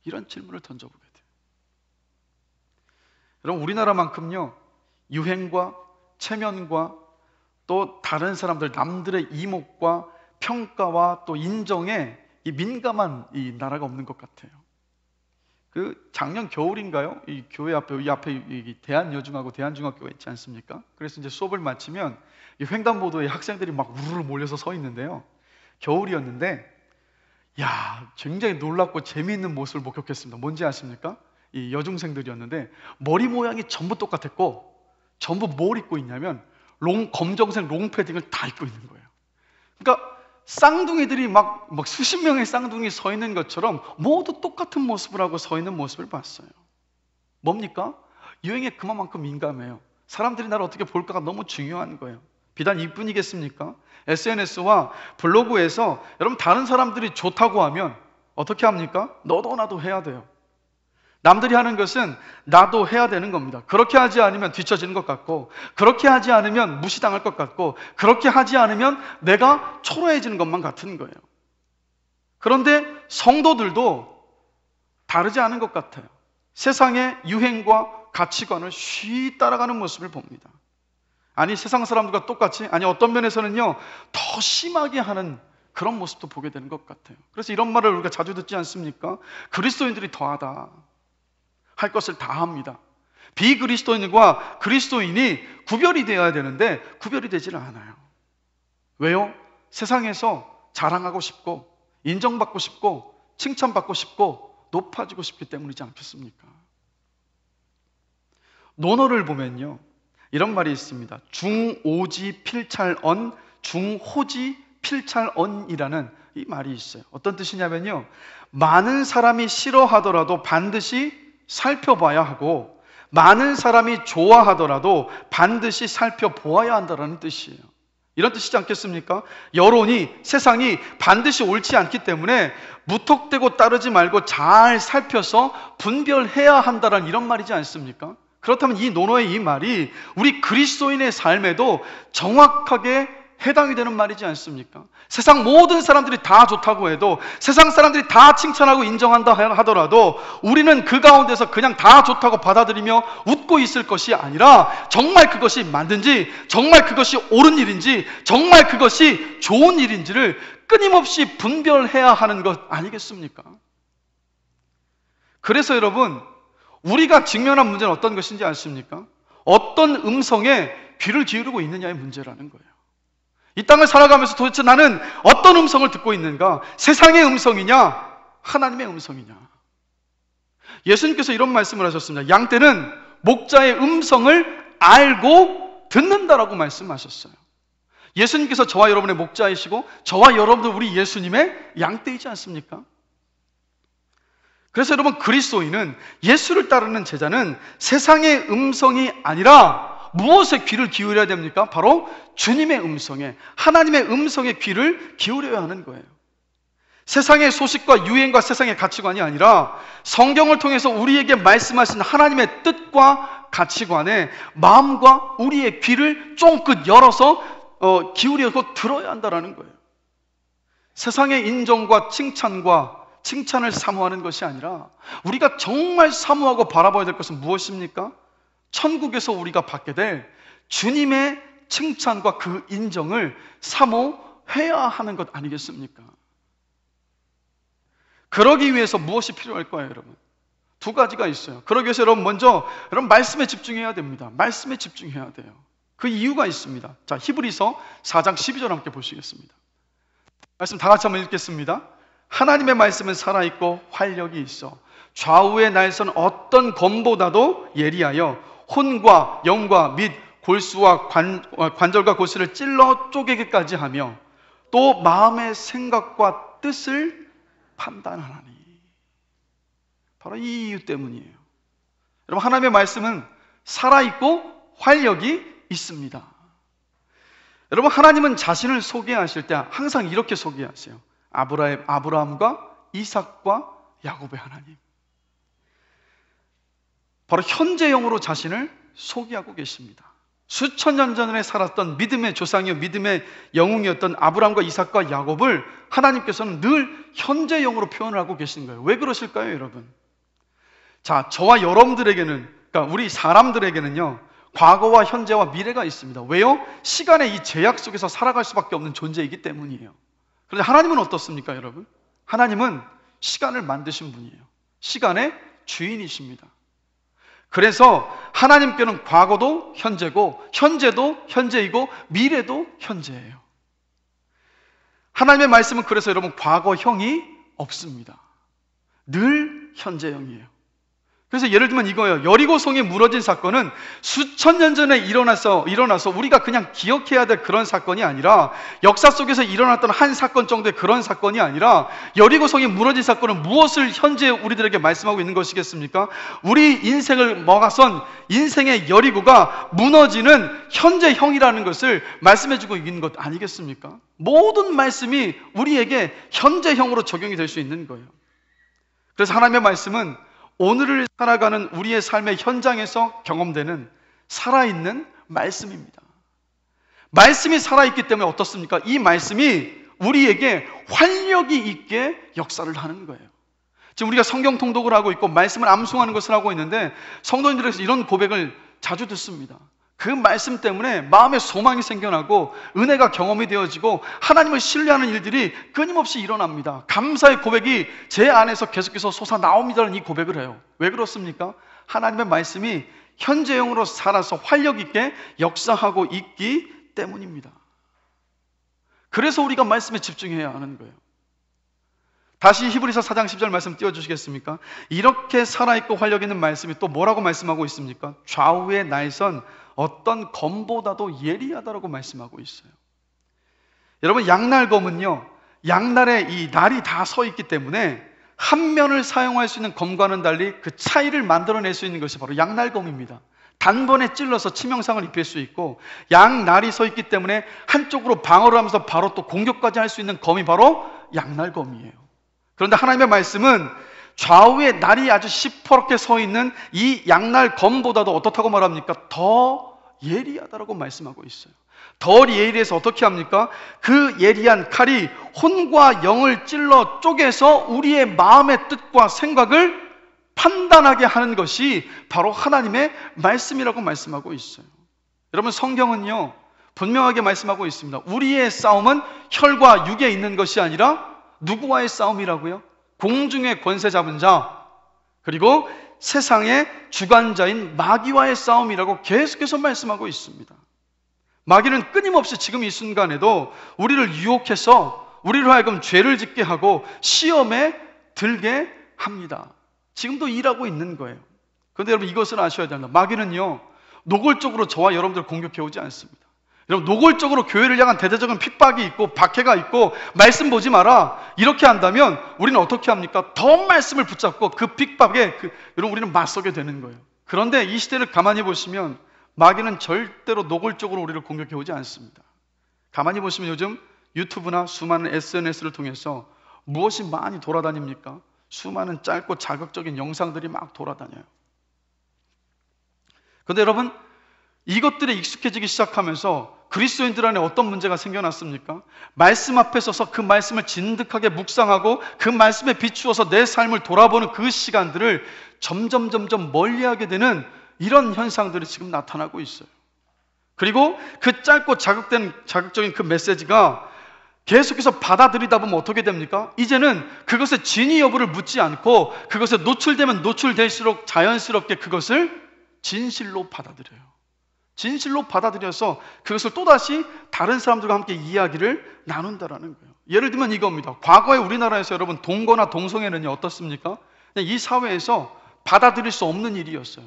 이런 질문을 던져보게 돼요. 여러분, 우리나라만큼요, 유행과 체면과 또 다른 사람들, 남들의 이목과 평가와 또 인정에 이 민감한 이 나라가 없는 것 같아요. 그 작년 겨울인가요? 이 교회 앞에, 이 앞에 이 대한여중하고 대한중학교가 있지 않습니까? 그래서 이제 수업을 마치면 이 횡단보도에 학생들이 막 우르르 몰려서 서 있는데요. 겨울이었는데, 야, 굉장히 놀랍고 재미있는 모습을 목격했습니다. 뭔지 아십니까? 이 여중생들이었는데 머리 모양이 전부 똑같았고 전부 뭘 입고 있냐면 검정색 롱패딩을 다 입고 있는 거예요. 그러니까 쌍둥이들이 막 수십 명의 쌍둥이 서 있는 것처럼 모두 똑같은 모습을 하고 서 있는 모습을 봤어요. 뭡니까? 유행에 그만큼 민감해요. 사람들이 나를 어떻게 볼까가 너무 중요한 거예요. 비단 이뿐이겠습니까? SNS와 블로그에서 여러분, 다른 사람들이 좋다고 하면 어떻게 합니까? 너도 나도 해야 돼요. 남들이 하는 것은 나도 해야 되는 겁니다. 그렇게 하지 않으면 뒤처지는 것 같고, 그렇게 하지 않으면 무시당할 것 같고, 그렇게 하지 않으면 내가 초라해지는 것만 같은 거예요. 그런데 성도들도 다르지 않은 것 같아요. 세상의 유행과 가치관을 쉬이 따라가는 모습을 봅니다. 아니, 세상 사람들과 똑같이, 아니 어떤 면에서는요 더 심하게 하는 그런 모습도 보게 되는 것 같아요. 그래서 이런 말을 우리가 자주 듣지 않습니까? 그리스도인들이 더하다. 할 것을 다 합니다. 비그리스도인과 그리스도인이 구별이 되어야 되는데 구별이 되지는 않아요. 왜요? 세상에서 자랑하고 싶고 인정받고 싶고 칭찬받고 싶고 높아지고 싶기 때문이지 않겠습니까? 논어를 보면요, 이런 말이 있습니다. 중오지 필찰언, 중호지 필찰언이라는 이 말이 있어요. 어떤 뜻이냐면요, 많은 사람이 싫어하더라도 반드시 살펴봐야 하고 많은 사람이 좋아하더라도 반드시 살펴보아야 한다는 뜻이에요. 이런 뜻이지 않겠습니까? 여론이, 세상이 반드시 옳지 않기 때문에 무턱대고 따르지 말고 잘 살펴서 분별해야 한다는 이런 말이지 않습니까? 그렇다면 이 논어의 이 말이 우리 그리스도인의 삶에도 정확하게 해당이 되는 말이지 않습니까? 세상 모든 사람들이 다 좋다고 해도, 세상 사람들이 다 칭찬하고 인정한다 하더라도 우리는 그 가운데서 그냥 다 좋다고 받아들이며 웃고 있을 것이 아니라 정말 그것이 맞는지, 정말 그것이 옳은 일인지, 정말 그것이 좋은 일인지를 끊임없이 분별해야 하는 것 아니겠습니까? 그래서 여러분, 우리가 직면한 문제는 어떤 것인지 아십니까? 어떤 음성에 귀를 기울이고 있느냐의 문제라는 거예요. 이 땅을 살아가면서 도대체 나는 어떤 음성을 듣고 있는가? 세상의 음성이냐? 하나님의 음성이냐? 예수님께서 이런 말씀을 하셨습니다. 양떼는 목자의 음성을 알고 듣는다라고 말씀하셨어요. 예수님께서 저와 여러분의 목자이시고 저와 여러분들 우리 예수님의 양떼이지 않습니까? 그래서 여러분, 그리스도인은, 예수를 따르는 제자는 세상의 음성이 아니라 무엇에 귀를 기울여야 됩니까? 바로 주님의 음성에, 하나님의 음성에 귀를 기울여야 하는 거예요. 세상의 소식과 유행과 세상의 가치관이 아니라 성경을 통해서 우리에게 말씀하신 하나님의 뜻과 가치관에 마음과 우리의 귀를 쫑긋 열어서 기울여서 들어야 한다는 거예요. 세상의 인정과 칭찬을 사모하는 것이 아니라 우리가 정말 사모하고 바라봐야 될 것은 무엇입니까? 천국에서 우리가 받게 될 주님의 칭찬과 그 인정을 사모해야 하는 것 아니겠습니까? 그러기 위해서 무엇이 필요할 거예요, 여러분? 두 가지가 있어요. 그러기 위해서 여러분, 먼저 여러분 말씀에 집중해야 됩니다. 말씀에 집중해야 돼요. 그 이유가 있습니다. 자, 히브리서 4장 12절 함께 보시겠습니다. 말씀 다 같이 한번 읽겠습니다. 하나님의 말씀은 살아있고 활력이 있어 좌우의 날선 어떤 검보다도 예리하여 혼과 영과 및 골수와 관절과 골수를 찔러 쪼개기까지 하며 또 마음의 생각과 뜻을 판단하나니. 바로 이 이유 때문이에요. 여러분, 하나님의 말씀은 살아있고 활력이 있습니다. 여러분, 하나님은 자신을 소개하실 때 항상 이렇게 소개하세요. 아브라함과 이삭과 야곱의 하나님. 바로 현재형으로 자신을 소개하고 계십니다. 수천 년 전에 살았던 믿음의 조상이요 믿음의 영웅이었던 아브라함과 이삭과 야곱을 하나님께서는 늘 현재형으로 표현을 하고 계신 거예요. 왜 그러실까요, 여러분? 자, 저와 여러분들에게는, 그러니까 우리 사람들에게는요, 과거와 현재와 미래가 있습니다. 왜요? 시간의 이 제약 속에서 살아갈 수밖에 없는 존재이기 때문이에요. 그런데 하나님은 어떻습니까, 여러분? 하나님은 시간을 만드신 분이에요. 시간의 주인이십니다. 그래서 하나님께는 과거도 현재고, 현재도 현재이고, 미래도 현재예요. 하나님의 말씀은 그래서 여러분 과거형이 없습니다. 늘 현재형이에요. 그래서 예를 들면 이거예요. 여리고성이 무너진 사건은 수천 년 전에 일어나서 우리가 그냥 기억해야 될 그런 사건이 아니라, 역사 속에서 일어났던 한 사건 정도의 그런 사건이 아니라, 여리고성이 무너진 사건은 무엇을 현재 우리들에게 말씀하고 있는 것이겠습니까? 우리 인생을 먹어선 인생의 여리고가 무너지는 현재형이라는 것을 말씀해주고 있는 것 아니겠습니까? 모든 말씀이 우리에게 현재형으로 적용이 될 수 있는 거예요. 그래서 하나님의 말씀은 오늘을 살아가는 우리의 삶의 현장에서 경험되는 살아있는 말씀입니다. 말씀이 살아있기 때문에 어떻습니까? 이 말씀이 우리에게 활력이 있게 역사를 하는 거예요. 지금 우리가 성경 통독을 하고 있고 말씀을 암송하는 것을 하고 있는데, 성도님들에게서 이런 고백을 자주 듣습니다. 그 말씀 때문에 마음에 소망이 생겨나고 은혜가 경험이 되어지고 하나님을 신뢰하는 일들이 끊임없이 일어납니다. 감사의 고백이 제 안에서 계속해서 솟아나옵니다라는 이 고백을 해요. 왜 그렇습니까? 하나님의 말씀이 현재형으로 살아서 활력 있게 역사하고 있기 때문입니다. 그래서 우리가 말씀에 집중해야 하는 거예요. 다시 히브리서 4장 10절 말씀 띄워주시겠습니까? 이렇게 살아있고 활력 있는 말씀이 또 뭐라고 말씀하고 있습니까? 좌우의 날선 어떤 검보다도 예리하다라고 말씀하고 있어요. 여러분, 양날검은요, 양날에 이 날이 다 서 있기 때문에 한 면을 사용할 수 있는 검과는 달리 그 차이를 만들어낼 수 있는 것이 바로 양날검입니다. 단번에 찔러서 치명상을 입힐 수 있고, 양날이 서 있기 때문에 한쪽으로 방어를 하면서 바로 또 공격까지 할 수 있는 검이 바로 양날검이에요. 그런데 하나님의 말씀은 좌우에 날이 아주 시퍼렇게 서 있는 이 양날검보다도 어떻다고 말합니까? 더 예리하다라고 말씀하고 있어요. 더 예리해서 어떻게 합니까? 그 예리한 칼이 혼과 영을 찔러 쪼개서 우리의 마음의 뜻과 생각을 판단하게 하는 것이 바로 하나님의 말씀이라고 말씀하고 있어요. 여러분, 성경은요 분명하게 말씀하고 있습니다. 우리의 싸움은 혈과 육에 있는 것이 아니라 누구와의 싸움이라고요? 공중의 권세 잡은 자, 그리고 세상의 주관자인 마귀와의 싸움이라고 계속해서 말씀하고 있습니다. 마귀는 끊임없이 지금 이 순간에도 우리를 유혹해서 우리로 하여금 죄를 짓게 하고 시험에 들게 합니다. 지금도 일하고 있는 거예요. 그런데 여러분, 이것을 아셔야 됩니다. 마귀는요 노골적으로 저와 여러분들을 공격해 오지 않습니다. 여러분, 노골적으로 교회를 향한 대대적인 핍박이 있고 박해가 있고 말씀 보지 마라 이렇게 한다면 우리는 어떻게 합니까? 더 말씀을 붙잡고 그 핍박에 여러분 우리는 맞서게 되는 거예요. 그런데 이 시대를 가만히 보시면 마귀는 절대로 노골적으로 우리를 공격해 오지 않습니다. 가만히 보시면 요즘 유튜브나 수많은 SNS를 통해서 무엇이 많이 돌아다닙니까? 수많은 짧고 자극적인 영상들이 막 돌아다녀요. 그런데 여러분, 이것들에 익숙해지기 시작하면서 그리스도인들 안에 어떤 문제가 생겨났습니까? 말씀 앞에 서서 그 말씀을 진득하게 묵상하고 그 말씀에 비추어서 내 삶을 돌아보는 그 시간들을 점점 멀리하게 되는 이런 현상들이 지금 나타나고 있어요. 그리고 그 짧고 자극적인 그 메시지가 계속해서 받아들이다 보면 어떻게 됩니까? 이제는 그것의 진위 여부를 묻지 않고 그것에 노출되면 노출될수록 자연스럽게 그것을 진실로 받아들여요. 진실로 받아들여서 그것을 또다시 다른 사람들과 함께 이야기를 나눈다라는 거예요. 예를 들면 이겁니다. 과거에 우리나라에서 여러분 동거나 동성애는요 어떻습니까? 이 사회에서 받아들일 수 없는 일이었어요.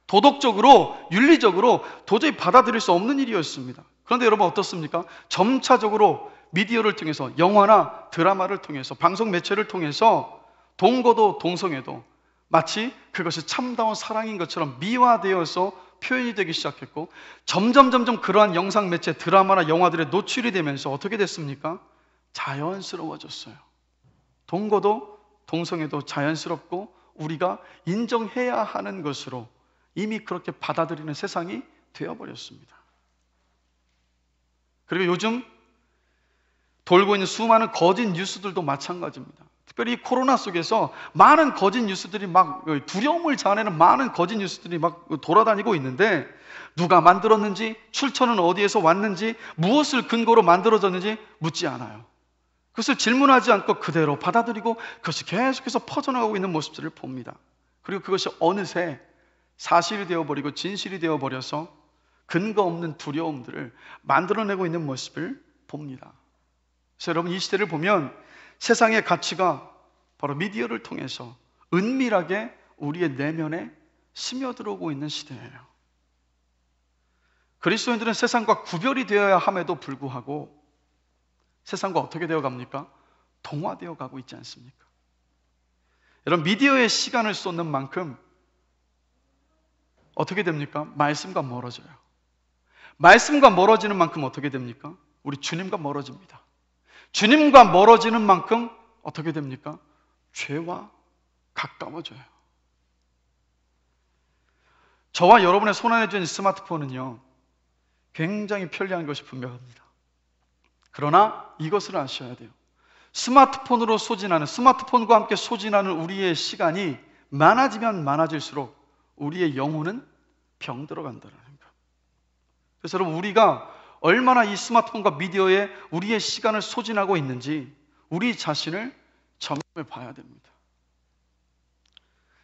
도덕적으로, 윤리적으로 도저히 받아들일 수 없는 일이었습니다. 그런데 여러분 어떻습니까? 점차적으로 미디어를 통해서, 영화나 드라마를 통해서, 방송 매체를 통해서 동거도 동성애도 마치 그것이 참다운 사랑인 것처럼 미화되어서 표현이 되기 시작했고, 점점 그러한 영상 매체, 드라마나 영화들에 노출이 되면서 어떻게 됐습니까? 자연스러워졌어요. 동거도 동성애도 자연스럽고 우리가 인정해야 하는 것으로 이미 그렇게 받아들이는 세상이 되어버렸습니다. 그리고 요즘 돌고 있는 수많은 거짓 뉴스들도 마찬가지입니다. 특별히 이 코로나 속에서 많은 거짓 뉴스들이 막 두려움을 자아내는 많은 거짓 뉴스들이 막 돌아다니고 있는데, 누가 만들었는지, 출처는 어디에서 왔는지, 무엇을 근거로 만들어졌는지 묻지 않아요. 그것을 질문하지 않고 그대로 받아들이고 그것이 계속해서 퍼져나가고 있는 모습들을 봅니다. 그리고 그것이 어느새 사실이 되어버리고 진실이 되어버려서 근거 없는 두려움들을 만들어내고 있는 모습을 봅니다. 그래서 여러분, 이 시대를 보면 세상의 가치가 바로 미디어를 통해서 은밀하게 우리의 내면에 스며들어오고 있는 시대예요. 그리스도인들은 세상과 구별이 되어야 함에도 불구하고 세상과 어떻게 되어 갑니까? 동화되어 가고 있지 않습니까? 여러분, 미디어에 시간을 쏟는 만큼 어떻게 됩니까? 말씀과 멀어져요. 말씀과 멀어지는 만큼 어떻게 됩니까? 우리 주님과 멀어집니다. 주님과 멀어지는 만큼 어떻게 됩니까? 죄와 가까워져요. 저와 여러분의 손안에 쥔 스마트폰은요 굉장히 편리한 것이 분명합니다. 그러나 이것을 아셔야 돼요. 스마트폰으로 소진하는, 스마트폰과 함께 소진하는 우리의 시간이 많아지면 많아질수록 우리의 영혼은 병들어 간다는 것. 그래서 여러분, 우리가 얼마나 이 스마트폰과 미디어에 우리의 시간을 소진하고 있는지 우리 자신을 점검해 봐야 됩니다.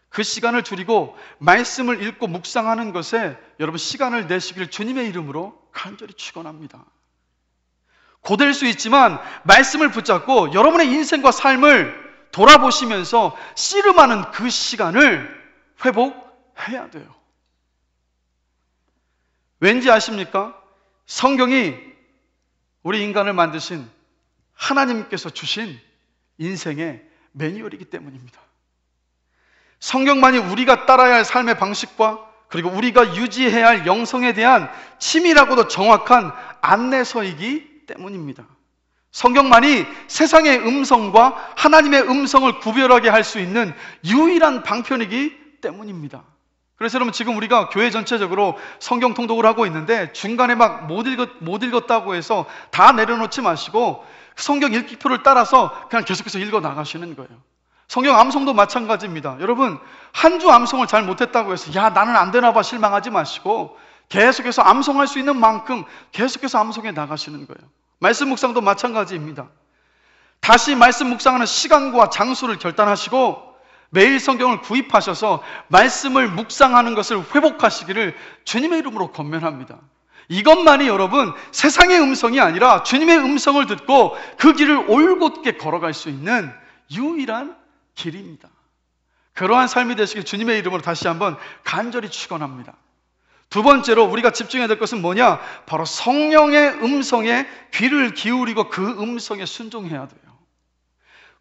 그 시간을 줄이고 말씀을 읽고 묵상하는 것에 여러분 시간을 내시길 주님의 이름으로 간절히 축원합니다. 고될 수 있지만 말씀을 붙잡고 여러분의 인생과 삶을 돌아보시면서 씨름하는 그 시간을 회복해야 돼요. 왠지 아십니까? 성경이 우리 인간을 만드신 하나님께서 주신 인생의 매뉴얼이기 때문입니다. 성경만이 우리가 따라야 할 삶의 방식과 그리고 우리가 유지해야 할 영성에 대한 치밀하고도 정확한 안내서이기 때문입니다. 성경만이 세상의 음성과 하나님의 음성을 구별하게 할 수 있는 유일한 방편이기 때문입니다. 그래서 여러분, 지금 우리가 교회 전체적으로 성경 통독을 하고 있는데 중간에 막 못 읽었다고 해서 다 내려놓지 마시고 성경 읽기표를 따라서 그냥 계속해서 읽어 나가시는 거예요. 성경 암송도 마찬가지입니다. 여러분, 한 주 암송을 잘 못했다고 해서 야, 나는 안 되나 봐 실망하지 마시고 계속해서 암송할 수 있는 만큼 계속해서 암송해 나가시는 거예요. 말씀 묵상도 마찬가지입니다. 다시 말씀 묵상하는 시간과 장소를 결단하시고 매일 성경을 구입하셔서 말씀을 묵상하는 것을 회복하시기를 주님의 이름으로 권면합니다. 이것만이 여러분, 세상의 음성이 아니라 주님의 음성을 듣고 그 길을 올곧게 걸어갈 수 있는 유일한 길입니다. 그러한 삶이 되시길 주님의 이름으로 다시 한번 간절히 축원합니다. 두 번째로 우리가 집중해야 될 것은 뭐냐? 바로 성령의 음성에 귀를 기울이고 그 음성에 순종해야 돼요.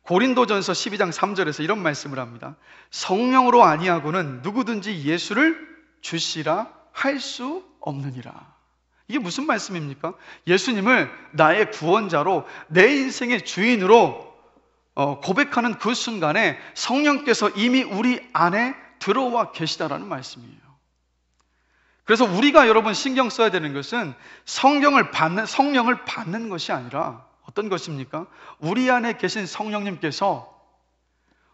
고린도전서 12장 3절에서 이런 말씀을 합니다. 성령으로 아니하고는 누구든지 예수를 주시라 할 수 없느니라. 이게 무슨 말씀입니까? 예수님을 나의 구원자로 내 인생의 주인으로 고백하는 그 순간에 성령께서 이미 우리 안에 들어와 계시다라는 말씀이에요. 그래서 우리가 여러분 신경 써야 되는 것은 성령을 받는 것이 아니라 어떤 것입니까? 우리 안에 계신 성령님께서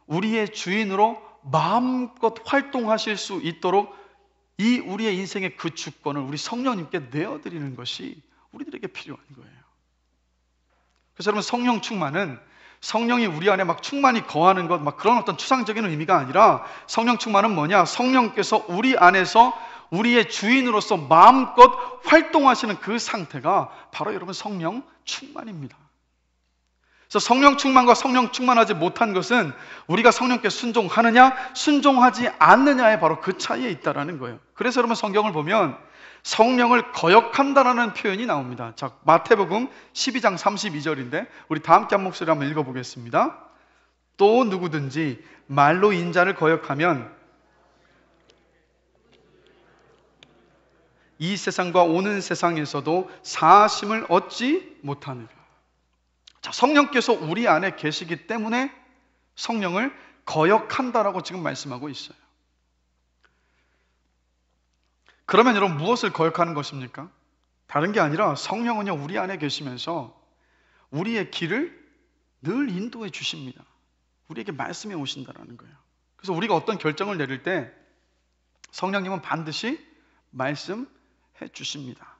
우리의 주인으로 마음껏 활동하실 수 있도록 이 우리의 인생의 그 주권을 우리 성령님께 내어드리는 것이 우리들에게 필요한 거예요. 그래서 여러분, 성령 충만은 성령이 우리 안에 막 충만히 거하는 것, 막 그런 어떤 추상적인 의미가 아니라 성령 충만은 뭐냐? 성령께서 우리 안에서 우리의 주인으로서 마음껏 활동하시는 그 상태가 바로 여러분 성령 충만입니다. 그래서 성령 충만과 성령 충만하지 못한 것은 우리가 성령께 순종하느냐 순종하지 않느냐의 바로 그 차이에 있다라는 거예요. 그래서 여러분 성경을 보면 성령을 거역한다라는 표현이 나옵니다. 자, 마태복음 12장 32절인데 우리 다 함께 한 목소리 한번 읽어보겠습니다. 또 누구든지 말로 인자를 거역하면 이 세상과 오는 세상에서도 사하심을 얻지 못하느라. 자, 성령께서 우리 안에 계시기 때문에 성령을 거역한다라고 지금 말씀하고 있어요. 그러면 여러분 무엇을 거역하는 것입니까? 다른 게 아니라 성령은요 우리 안에 계시면서 우리의 길을 늘 인도해 주십니다. 우리에게 말씀해 오신다라는 거예요. 그래서 우리가 어떤 결정을 내릴 때 성령님은 반드시 말씀해 주십니다.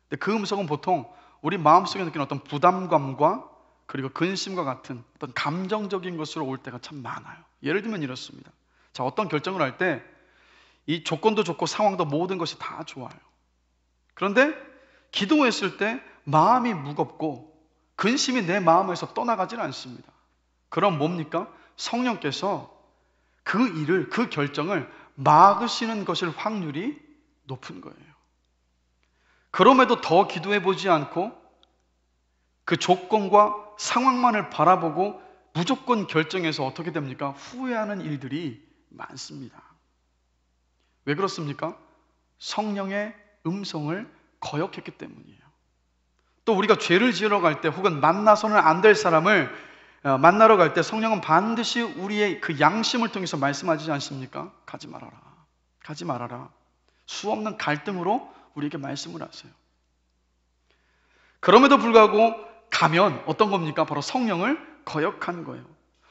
근데 그 음성은 보통 우리 마음속에 느끼는 어떤 부담감과 그리고 근심과 같은 어떤 감정적인 것으로 올 때가 참 많아요. 예를 들면 이렇습니다. 자, 어떤 결정을 할 때 이 조건도 좋고 상황도 모든 것이 다 좋아요. 그런데 기도했을 때 마음이 무겁고 근심이 내 마음에서 떠나가지는 않습니다. 그럼 뭡니까? 성령께서 그 일을, 그 결정을 막으시는 것일 확률이 높은 거예요. 그럼에도 더 기도해보지 않고 그 조건과 상황만을 바라보고 무조건 결정해서 어떻게 됩니까? 후회하는 일들이 많습니다. 왜 그렇습니까? 성령의 음성을 거역했기 때문이에요. 또 우리가 죄를 지으러 갈 때 혹은 만나서는 안 될 사람을 만나러 갈 때 성령은 반드시 우리의 그 양심을 통해서 말씀하지 않습니까? 가지 말아라. 가지 말아라. 수없는 갈등으로 우리에게 말씀을 하세요. 그럼에도 불구하고 가면 어떤 겁니까? 바로 성령을 거역한 거예요.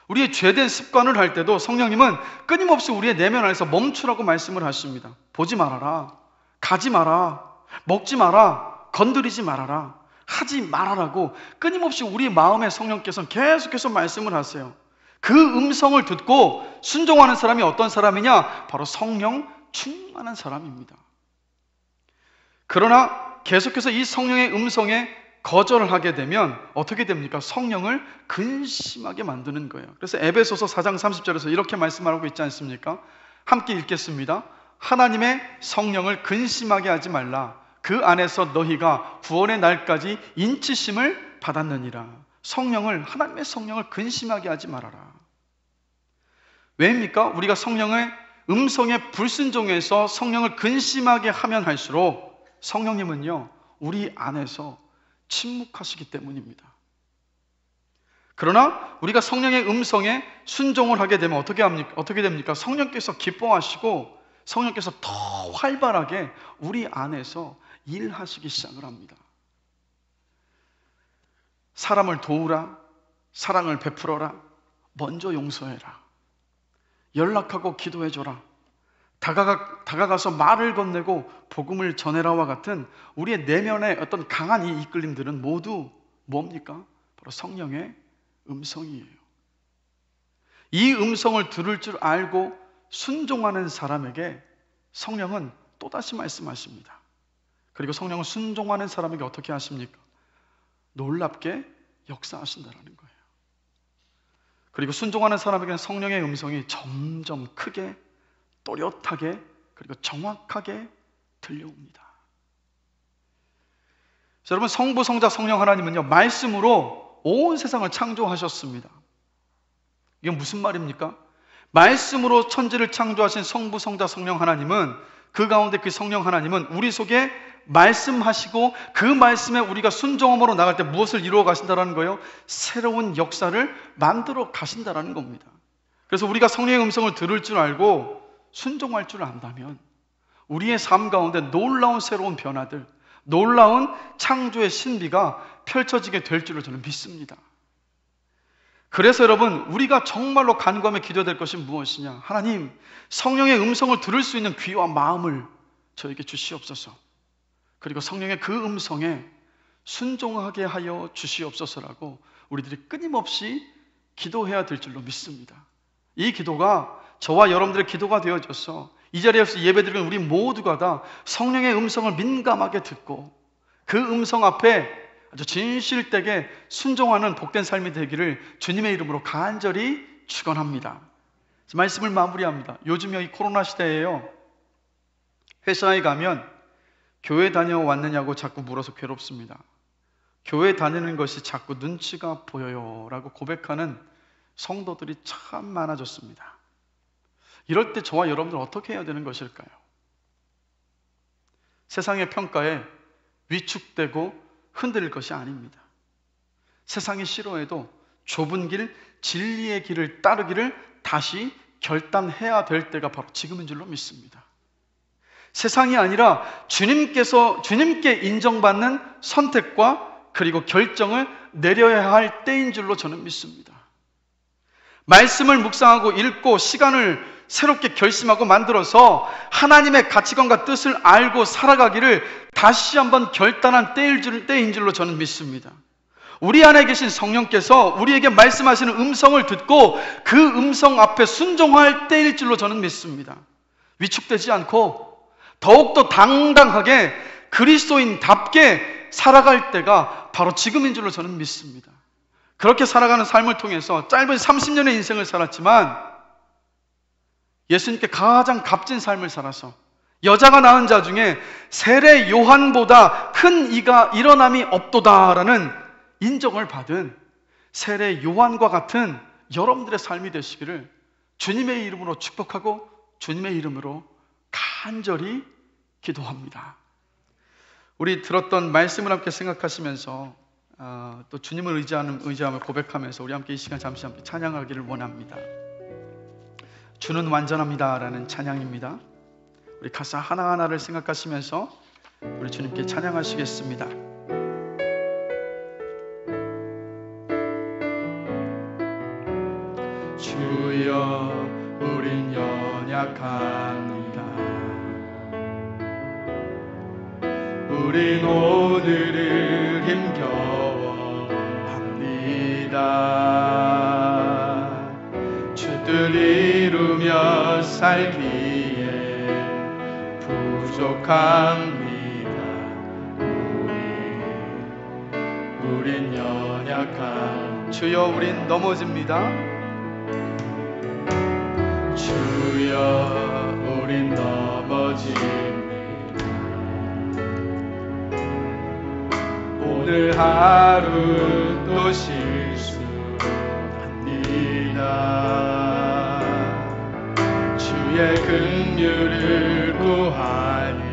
우리의 죄된 습관을 할 때도 성령님은 끊임없이 우리의 내면 안에서 멈추라고 말씀을 하십니다. 보지 말아라. 가지 마라. 먹지 마라. 건드리지 말아라. 하지 말아라고 끊임없이 우리 마음의 성령께서는 계속해서 말씀을 하세요. 그 음성을 듣고 순종하는 사람이 어떤 사람이냐? 바로 성령 충만한 사람입니다. 그러나 계속해서 이 성령의 음성에 거절을 하게 되면 어떻게 됩니까? 성령을 근심하게 만드는 거예요. 그래서 에베소서 4장 30절에서 이렇게 말씀하고 있지 않습니까? 함께 읽겠습니다. 하나님의 성령을 근심하게 하지 말라. 그 안에서 너희가 구원의 날까지 인치심을 받았느니라. 하나님의 성령을 근심하게 하지 말아라. 왜입니까? 우리가 성령의 음성에 불순종해서 성령을 근심하게 하면 할수록 성령님은요, 우리 안에서 침묵하시기 때문입니다. 그러나 우리가 성령의 음성에 순종을 하게 되면 어떻게 됩니까? 성령께서 기뻐하시고 성령께서 더 활발하게 우리 안에서 일하시기 시작을 합니다. 사람을 도우라, 사랑을 베풀어라, 먼저 용서해라, 연락하고 기도해줘라, 다가가서 말을 건네고 복음을 전해라와 같은 우리의 내면의 어떤 강한 이 이끌림들은 모두 뭡니까? 바로 성령의 음성이에요. 이 음성을 들을 줄 알고 순종하는 사람에게 성령은 또다시 말씀하십니다. 그리고 성령은 순종하는 사람에게 어떻게 하십니까? 놀랍게 역사하신다는 거예요. 그리고 순종하는 사람에게는 성령의 음성이 점점 크게, 또렷하게, 그리고 정확하게 들려옵니다. 자, 여러분, 성부, 성자, 성령 하나님은요, 말씀으로 온 세상을 창조하셨습니다. 이게 무슨 말입니까? 말씀으로 천지를 창조하신 성부, 성자, 성령 하나님은, 그 가운데 그 성령 하나님은 우리 속에 말씀하시고 그 말씀에 우리가 순종함으로 나갈 때 무엇을 이루어 가신다는 거예요? 새로운 역사를 만들어 가신다는 겁니다. 그래서 우리가 성령의 음성을 들을 줄 알고 순종할 줄 안다면 우리의 삶 가운데 놀라운 새로운 변화들, 놀라운 창조의 신비가 펼쳐지게 될 줄을 저는 믿습니다. 그래서 여러분, 우리가 정말로 간구하며 기도될 것이 무엇이냐? 하나님, 성령의 음성을 들을 수 있는 귀와 마음을 저에게 주시옵소서. 그리고 성령의 그 음성에 순종하게 하여 주시옵소서라고 우리들이 끊임없이 기도해야 될 줄로 믿습니다. 이 기도가 저와 여러분들의 기도가 되어져서 이 자리에서 예배드리는 우리 모두가 다 성령의 음성을 민감하게 듣고 그 음성 앞에 아주 진실되게 순종하는 복된 삶이 되기를 주님의 이름으로 간절히 축원합니다. 말씀을 마무리합니다. 요즘 이 코로나 시대에요, 회사에 가면 교회 다녀왔느냐고 자꾸 물어서 괴롭습니다. 교회 다니는 것이 자꾸 눈치가 보여요 라고 고백하는 성도들이 참 많아졌습니다. 이럴 때 저와 여러분들 어떻게 해야 되는 것일까요? 세상의 평가에 위축되고 흔들릴 것이 아닙니다. 세상이 싫어해도 좁은 길, 진리의 길을 따르기를 다시 결단해야 될 때가 바로 지금인 줄로 믿습니다. 세상이 아니라 주님께 인정받는 선택과 그리고 결정을 내려야 할 때인 줄로 저는 믿습니다. 말씀을 묵상하고 읽고 시간을 새롭게 결심하고 만들어서 하나님의 가치관과 뜻을 알고 살아가기를 다시 한번 결단한 때인 줄로 저는 믿습니다. 우리 안에 계신 성령께서 우리에게 말씀하시는 음성을 듣고 그 음성 앞에 순종할 때일 줄로 저는 믿습니다. 위축되지 않고 더욱더 당당하게 그리스도인답게 살아갈 때가 바로 지금인 줄로 저는 믿습니다. 그렇게 살아가는 삶을 통해서 짧은 30년의 인생을 살았지만 예수님께 가장 값진 삶을 살아서 여자가 낳은 자 중에 세례 요한보다 큰 이가 일어남이 없도다라는 인정을 받은 세례 요한과 같은 여러분들의 삶이 되시기를 주님의 이름으로 축복하고 주님의 이름으로 간절히 기도합니다. 우리 들었던 말씀을 함께 생각하시면서 또 주님을 의지함을 고백하면서 우리 함께 이 시간 잠시 함께 찬양하기를 원합니다. 주는 완전합니다 라는 찬양입니다. 우리 가사 하나하나를 생각하시면서 우리 주님께 찬양하시겠습니다. 주여, 우린 연약합니다. 우린 오늘을 힘겨워합니다. 주 뜻 이루며 살기에 부족합니다. 우린 연약한 주여, 우린 넘어집니다. 주여, 우린 넘어집니다. 오늘 하루 또 실수합니다. 주의 그 긍휼을 구하니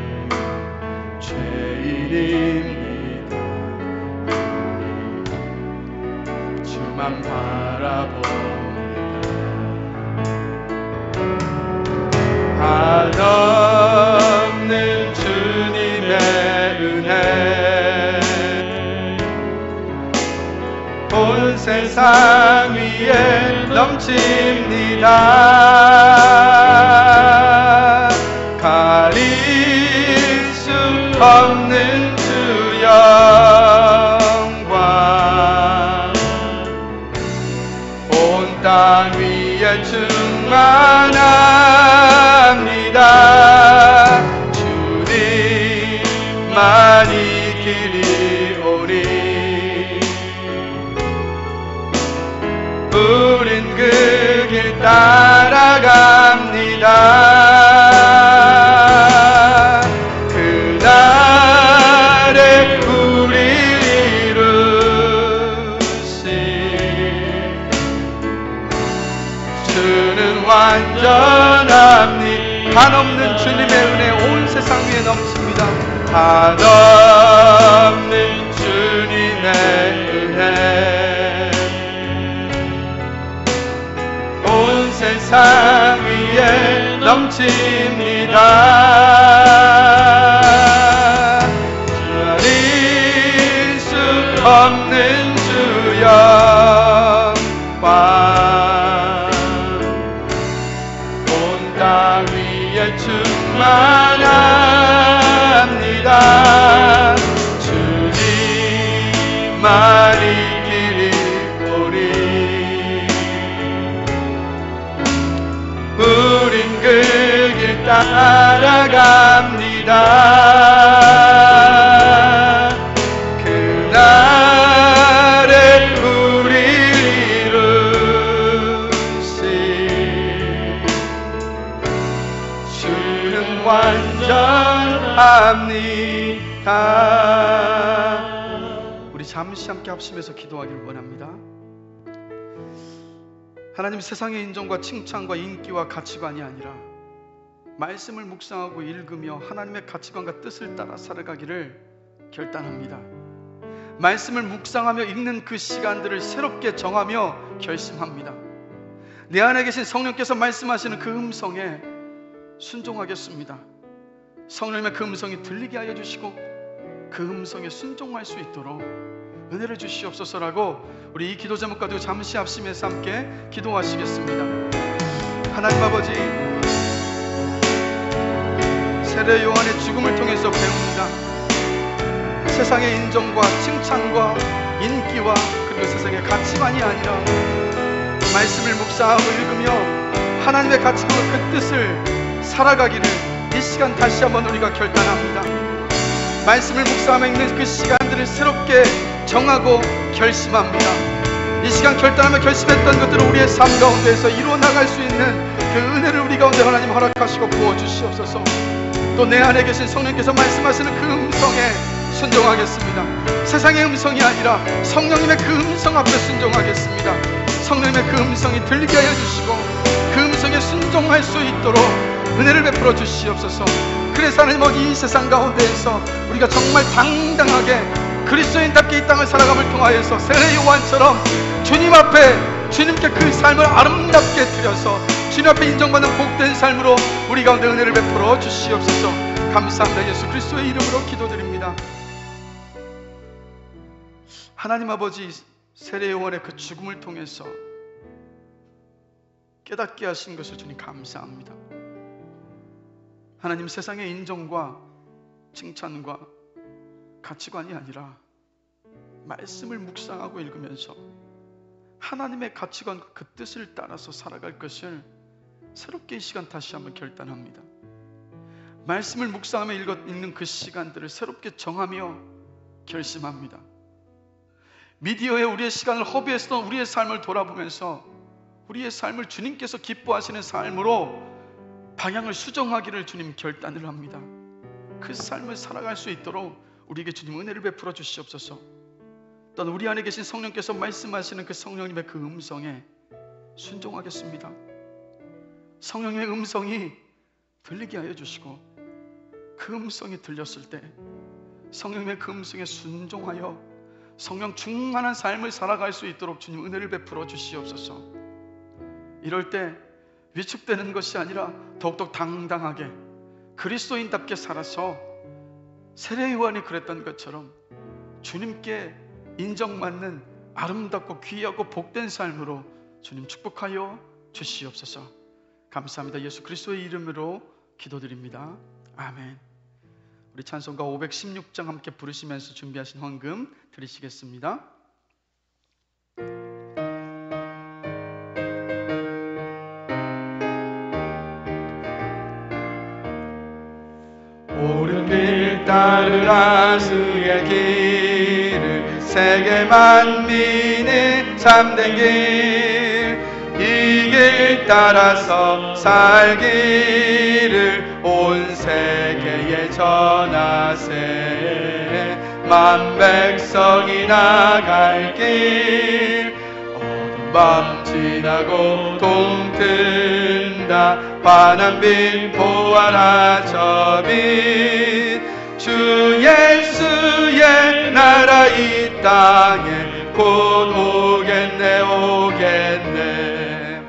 죄인입니다. 주만 바라봅니다. 한없는 주님의 은혜 온 세상 위에 넘칩니다. 가릴 수 없는 주 영광 온 땅 위에 충만합니다. 주님만이 길이 오니 우린 그 길 따라갑니다. 그날에 우리를 이루신 주는 완전합니다. 한없는 주님의 은혜 온 세상 위에 넘칩니다. 한없는 주님의 은혜 온 세상 위에 넘칩니다. 가릴 수 없는 주 영광 온 땅 위에 충만합니다. 주님만이 길이 오니 우린 그 길 따라갑니다. 그날에 우리 이루신 주는 완전합니다. 우리 잠시 함께 합심해서 기도하기를 원합니다. 하나님, 세상의 인정과 칭찬과 인기와 가치관이 아니라 말씀을 묵상하고 읽으며 하나님의 가치관과 뜻을 따라 살아가기를 결단합니다. 말씀을 묵상하며 읽는 그 시간들을 새롭게 정하며 결심합니다. 내 안에 계신 성령께서 말씀하시는 그 음성에 순종하겠습니다. 성령님의 그 음성이 들리게 하여 주시고 그 음성에 순종할 수 있도록 은혜를 주시옵소서라고 우리 이 기도 제목 가지고 잠시 합심해서 함께 기도하시겠습니다. 하나님 아버지, 세례 요한의 죽음을 통해서 배웁니다. 세상의 인정과 칭찬과 인기와 그리고 세상의 가치관이 아니라 말씀을 묵상하고 읽으며 하나님의 가치관과 그 뜻을 살아가기를 이 시간 다시 한번 우리가 결단합니다. 말씀을 묵상하며 읽는 그 시간들을 새롭게 정하고 결심합니다. 이 시간 결단하며 결심했던 것들을 우리의 삶 가운데에서 이루어 나갈 수 있는 그 은혜를 우리 가운데 하나님 허락하시고 부어주시옵소서. 또 내 안에 계신 성령께서 말씀하시는 그 음성에 순종하겠습니다. 세상의 음성이 아니라 성령님의 그 음성 앞에 순종하겠습니다. 성령님의 그 음성이 들리게 하여 주시고 그 음성에 순종할 수 있도록 은혜를 베풀어 주시옵소서. 그래서 하나님, 이 세상 가운데에서 우리가 정말 당당하게 그리스도인답게 이 땅을 살아감을 통하여서 세례 요한처럼 주님 앞에 주님께 그 삶을 아름답게 드려서 주님 앞에 인정받는 복된 삶으로 우리 가운데 은혜를 베풀어 주시옵소서. 감사합니다. 예수 그리스도의 이름으로 기도드립니다. 하나님 아버지, 세례 요한의 그 죽음을 통해서 깨닫게 하신 것을 주님 감사합니다. 하나님, 세상의 인정과 칭찬과 가치관이 아니라 말씀을 묵상하고 읽으면서 하나님의 가치관과 그 뜻을 따라서 살아갈 것을 새롭게 이 시간 다시 한번 결단합니다. 말씀을 묵상하며 읽는 그 시간들을 새롭게 정하며 결심합니다. 미디어에 우리의 시간을 허비했던 우리의 삶을 돌아보면서 우리의 삶을 주님께서 기뻐하시는 삶으로 방향을 수정하기를 주님 결단을 합니다. 그 삶을 살아갈 수 있도록 우리에게 주님 은혜를 베풀어 주시옵소서. 또한 우리 안에 계신 성령께서 말씀하시는 그 성령님의 그 음성에 순종하겠습니다. 성령님의 음성이 들리게 하여 주시고, 그 음성이 들렸을 때 성령의 그 음성에 순종하여 성령 충만한 삶을 살아갈 수 있도록 주님 은혜를 베풀어 주시옵소서. 이럴 때 위축되는 것이 아니라 더욱더 당당하게 그리스도인답게 살아서 세례 요한이 그랬던 것처럼 주님께 인정받는 아름답고 귀하고 복된 삶으로 주님 축복하여 주시옵소서. 감사합니다. 예수 그리스도의 이름으로 기도드립니다. 아멘. 우리 찬송가 516장 함께 부르시면서 준비하신 헌금 드리시겠습니다. 옳은 길 따르라 주의 길을, 세계 만민의 참된 길, 이 길 따라서 살기를 온 세계에 전하세. 만 백성이 나갈 길, 어두운 밤 지나고 동튼다. 환한 빛 보아라 저 빛, 주 예수의 나라 이 땅에 곧 오겠네 오겠네.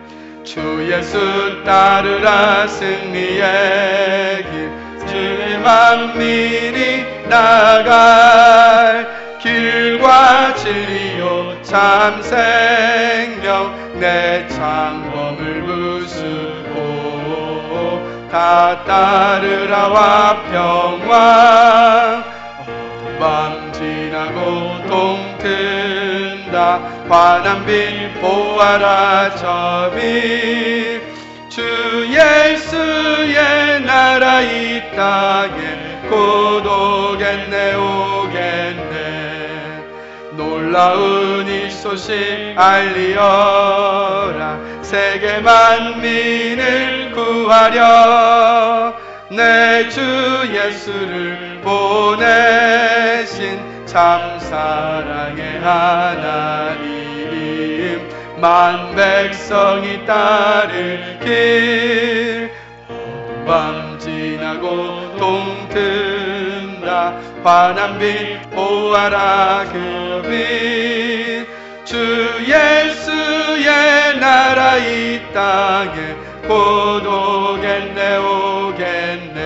주 예수 따르라 승리의 길, 주의 만민이 나갈 길과 진리요 참 생명, 내 창범을 부수고 다 따르라 화평왕. 어두운 밤 지나고 동튼다. 환한 빛 보아라 저 빛, 주 예수의 나라 이 땅에 곧 오겠네 오겠네. 놀라운 이 소식 알리어라. 세계 만민을 구하려 내 주 예수를 보내신 참 사랑의 하나님. 만 백성이 따를 길, 어두운 밤 지나고 동튼다. 환한 빛 보아라 그 빛, 주 예수의 나라 이 땅에 곧 오겠네 오겠네.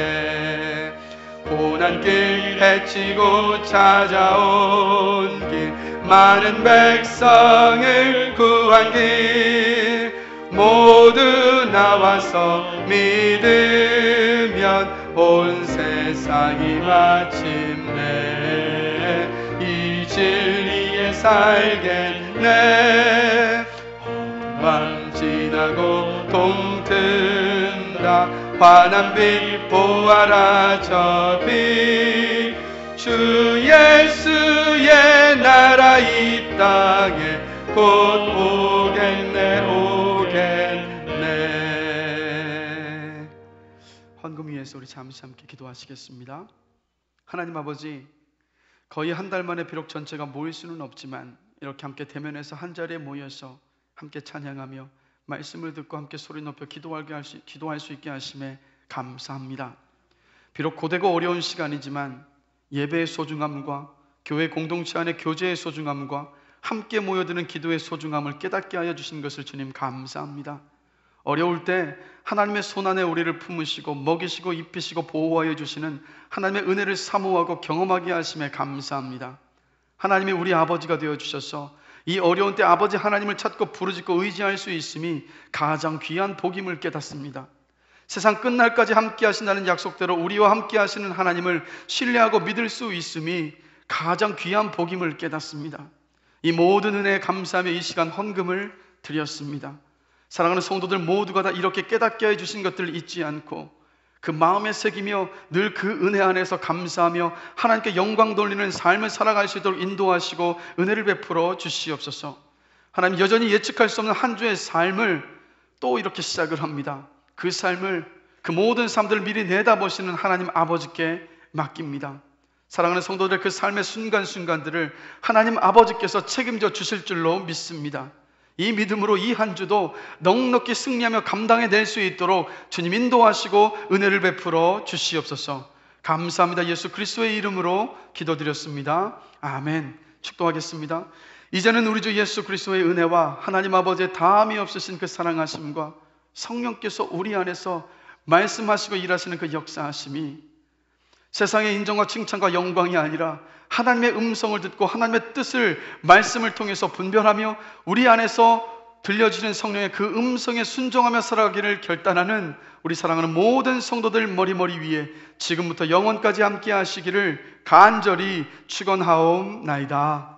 고난길 헤치고 찾아온 길, 많은 백성을 구한 길, 모두 나와서 믿으면 온 세상이 마침내 이 진리에 살겠네. 어두운 밤 지나고 동튼다. 환한 빛 보아라 저 빛, 주 예수의 나라 이 땅에 곧 오겠네 오겠네. 헌금 위에서 우리 잠시 함께 기도하시겠습니다. 하나님 아버지, 거의 한 달 만에 비록 전체가 모일 수는 없지만 이렇게 함께 대면해서 한 자리에 모여서 함께 찬양하며 말씀을 듣고 함께 소리 높여 기도할 수 있게 하심에 감사합니다. 비록 고되고 어려운 시간이지만 예배의 소중함과 교회 공동체 안의 교제의 소중함과 함께 모여드는 기도의 소중함을 깨닫게 하여 주신 것을 주님 감사합니다. 어려울 때 하나님의 손안에 우리를 품으시고 먹이시고 입히시고 보호하여 주시는 하나님의 은혜를 사모하고 경험하게 하심에 감사합니다. 하나님이 우리 아버지가 되어주셔서 이 어려운 때 아버지 하나님을 찾고 부르짖고 의지할 수 있음이 가장 귀한 복임을 깨닫습니다. 세상 끝날까지 함께 하신다는 약속대로 우리와 함께 하시는 하나님을 신뢰하고 믿을 수 있음이 가장 귀한 복임을 깨닫습니다. 이 모든 은혜에 감사하며 이 시간 헌금을 드렸습니다. 사랑하는 성도들 모두가 다 이렇게 깨닫게 해주신 것들을 잊지 않고 그 마음에 새기며 늘 그 은혜 안에서 감사하며 하나님께 영광 돌리는 삶을 살아갈 수 있도록 인도하시고 은혜를 베풀어 주시옵소서. 하나님, 여전히 예측할 수 없는 한 주의 삶을 또 이렇게 시작을 합니다. 그 삶을, 그 모든 삶들을 미리 내다보시는 하나님 아버지께 맡깁니다. 사랑하는 성도들의 그 삶의 순간순간들을 하나님 아버지께서 책임져 주실 줄로 믿습니다. 이 믿음으로 이 한 주도 넉넉히 승리하며 감당해낼 수 있도록 주님 인도하시고 은혜를 베풀어 주시옵소서. 감사합니다. 예수 그리스도의 이름으로 기도드렸습니다. 아멘. 축도하겠습니다. 이제는 우리 주 예수 그리스도의 은혜와 하나님 아버지의 다함이 없으신 그 사랑하심과 성령께서 우리 안에서 말씀하시고 일하시는 그 역사하심이 세상의 인정과 칭찬과 영광이 아니라 하나님의 음성을 듣고 하나님의 뜻을 말씀을 통해서 분별하며 우리 안에서 들려주는 성령의 그 음성에 순종하며 살아가기를 결단하는 우리 사랑하는 모든 성도들 머리머리 위에 지금부터 영원까지 함께 하시기를 간절히 축원하옵나이다.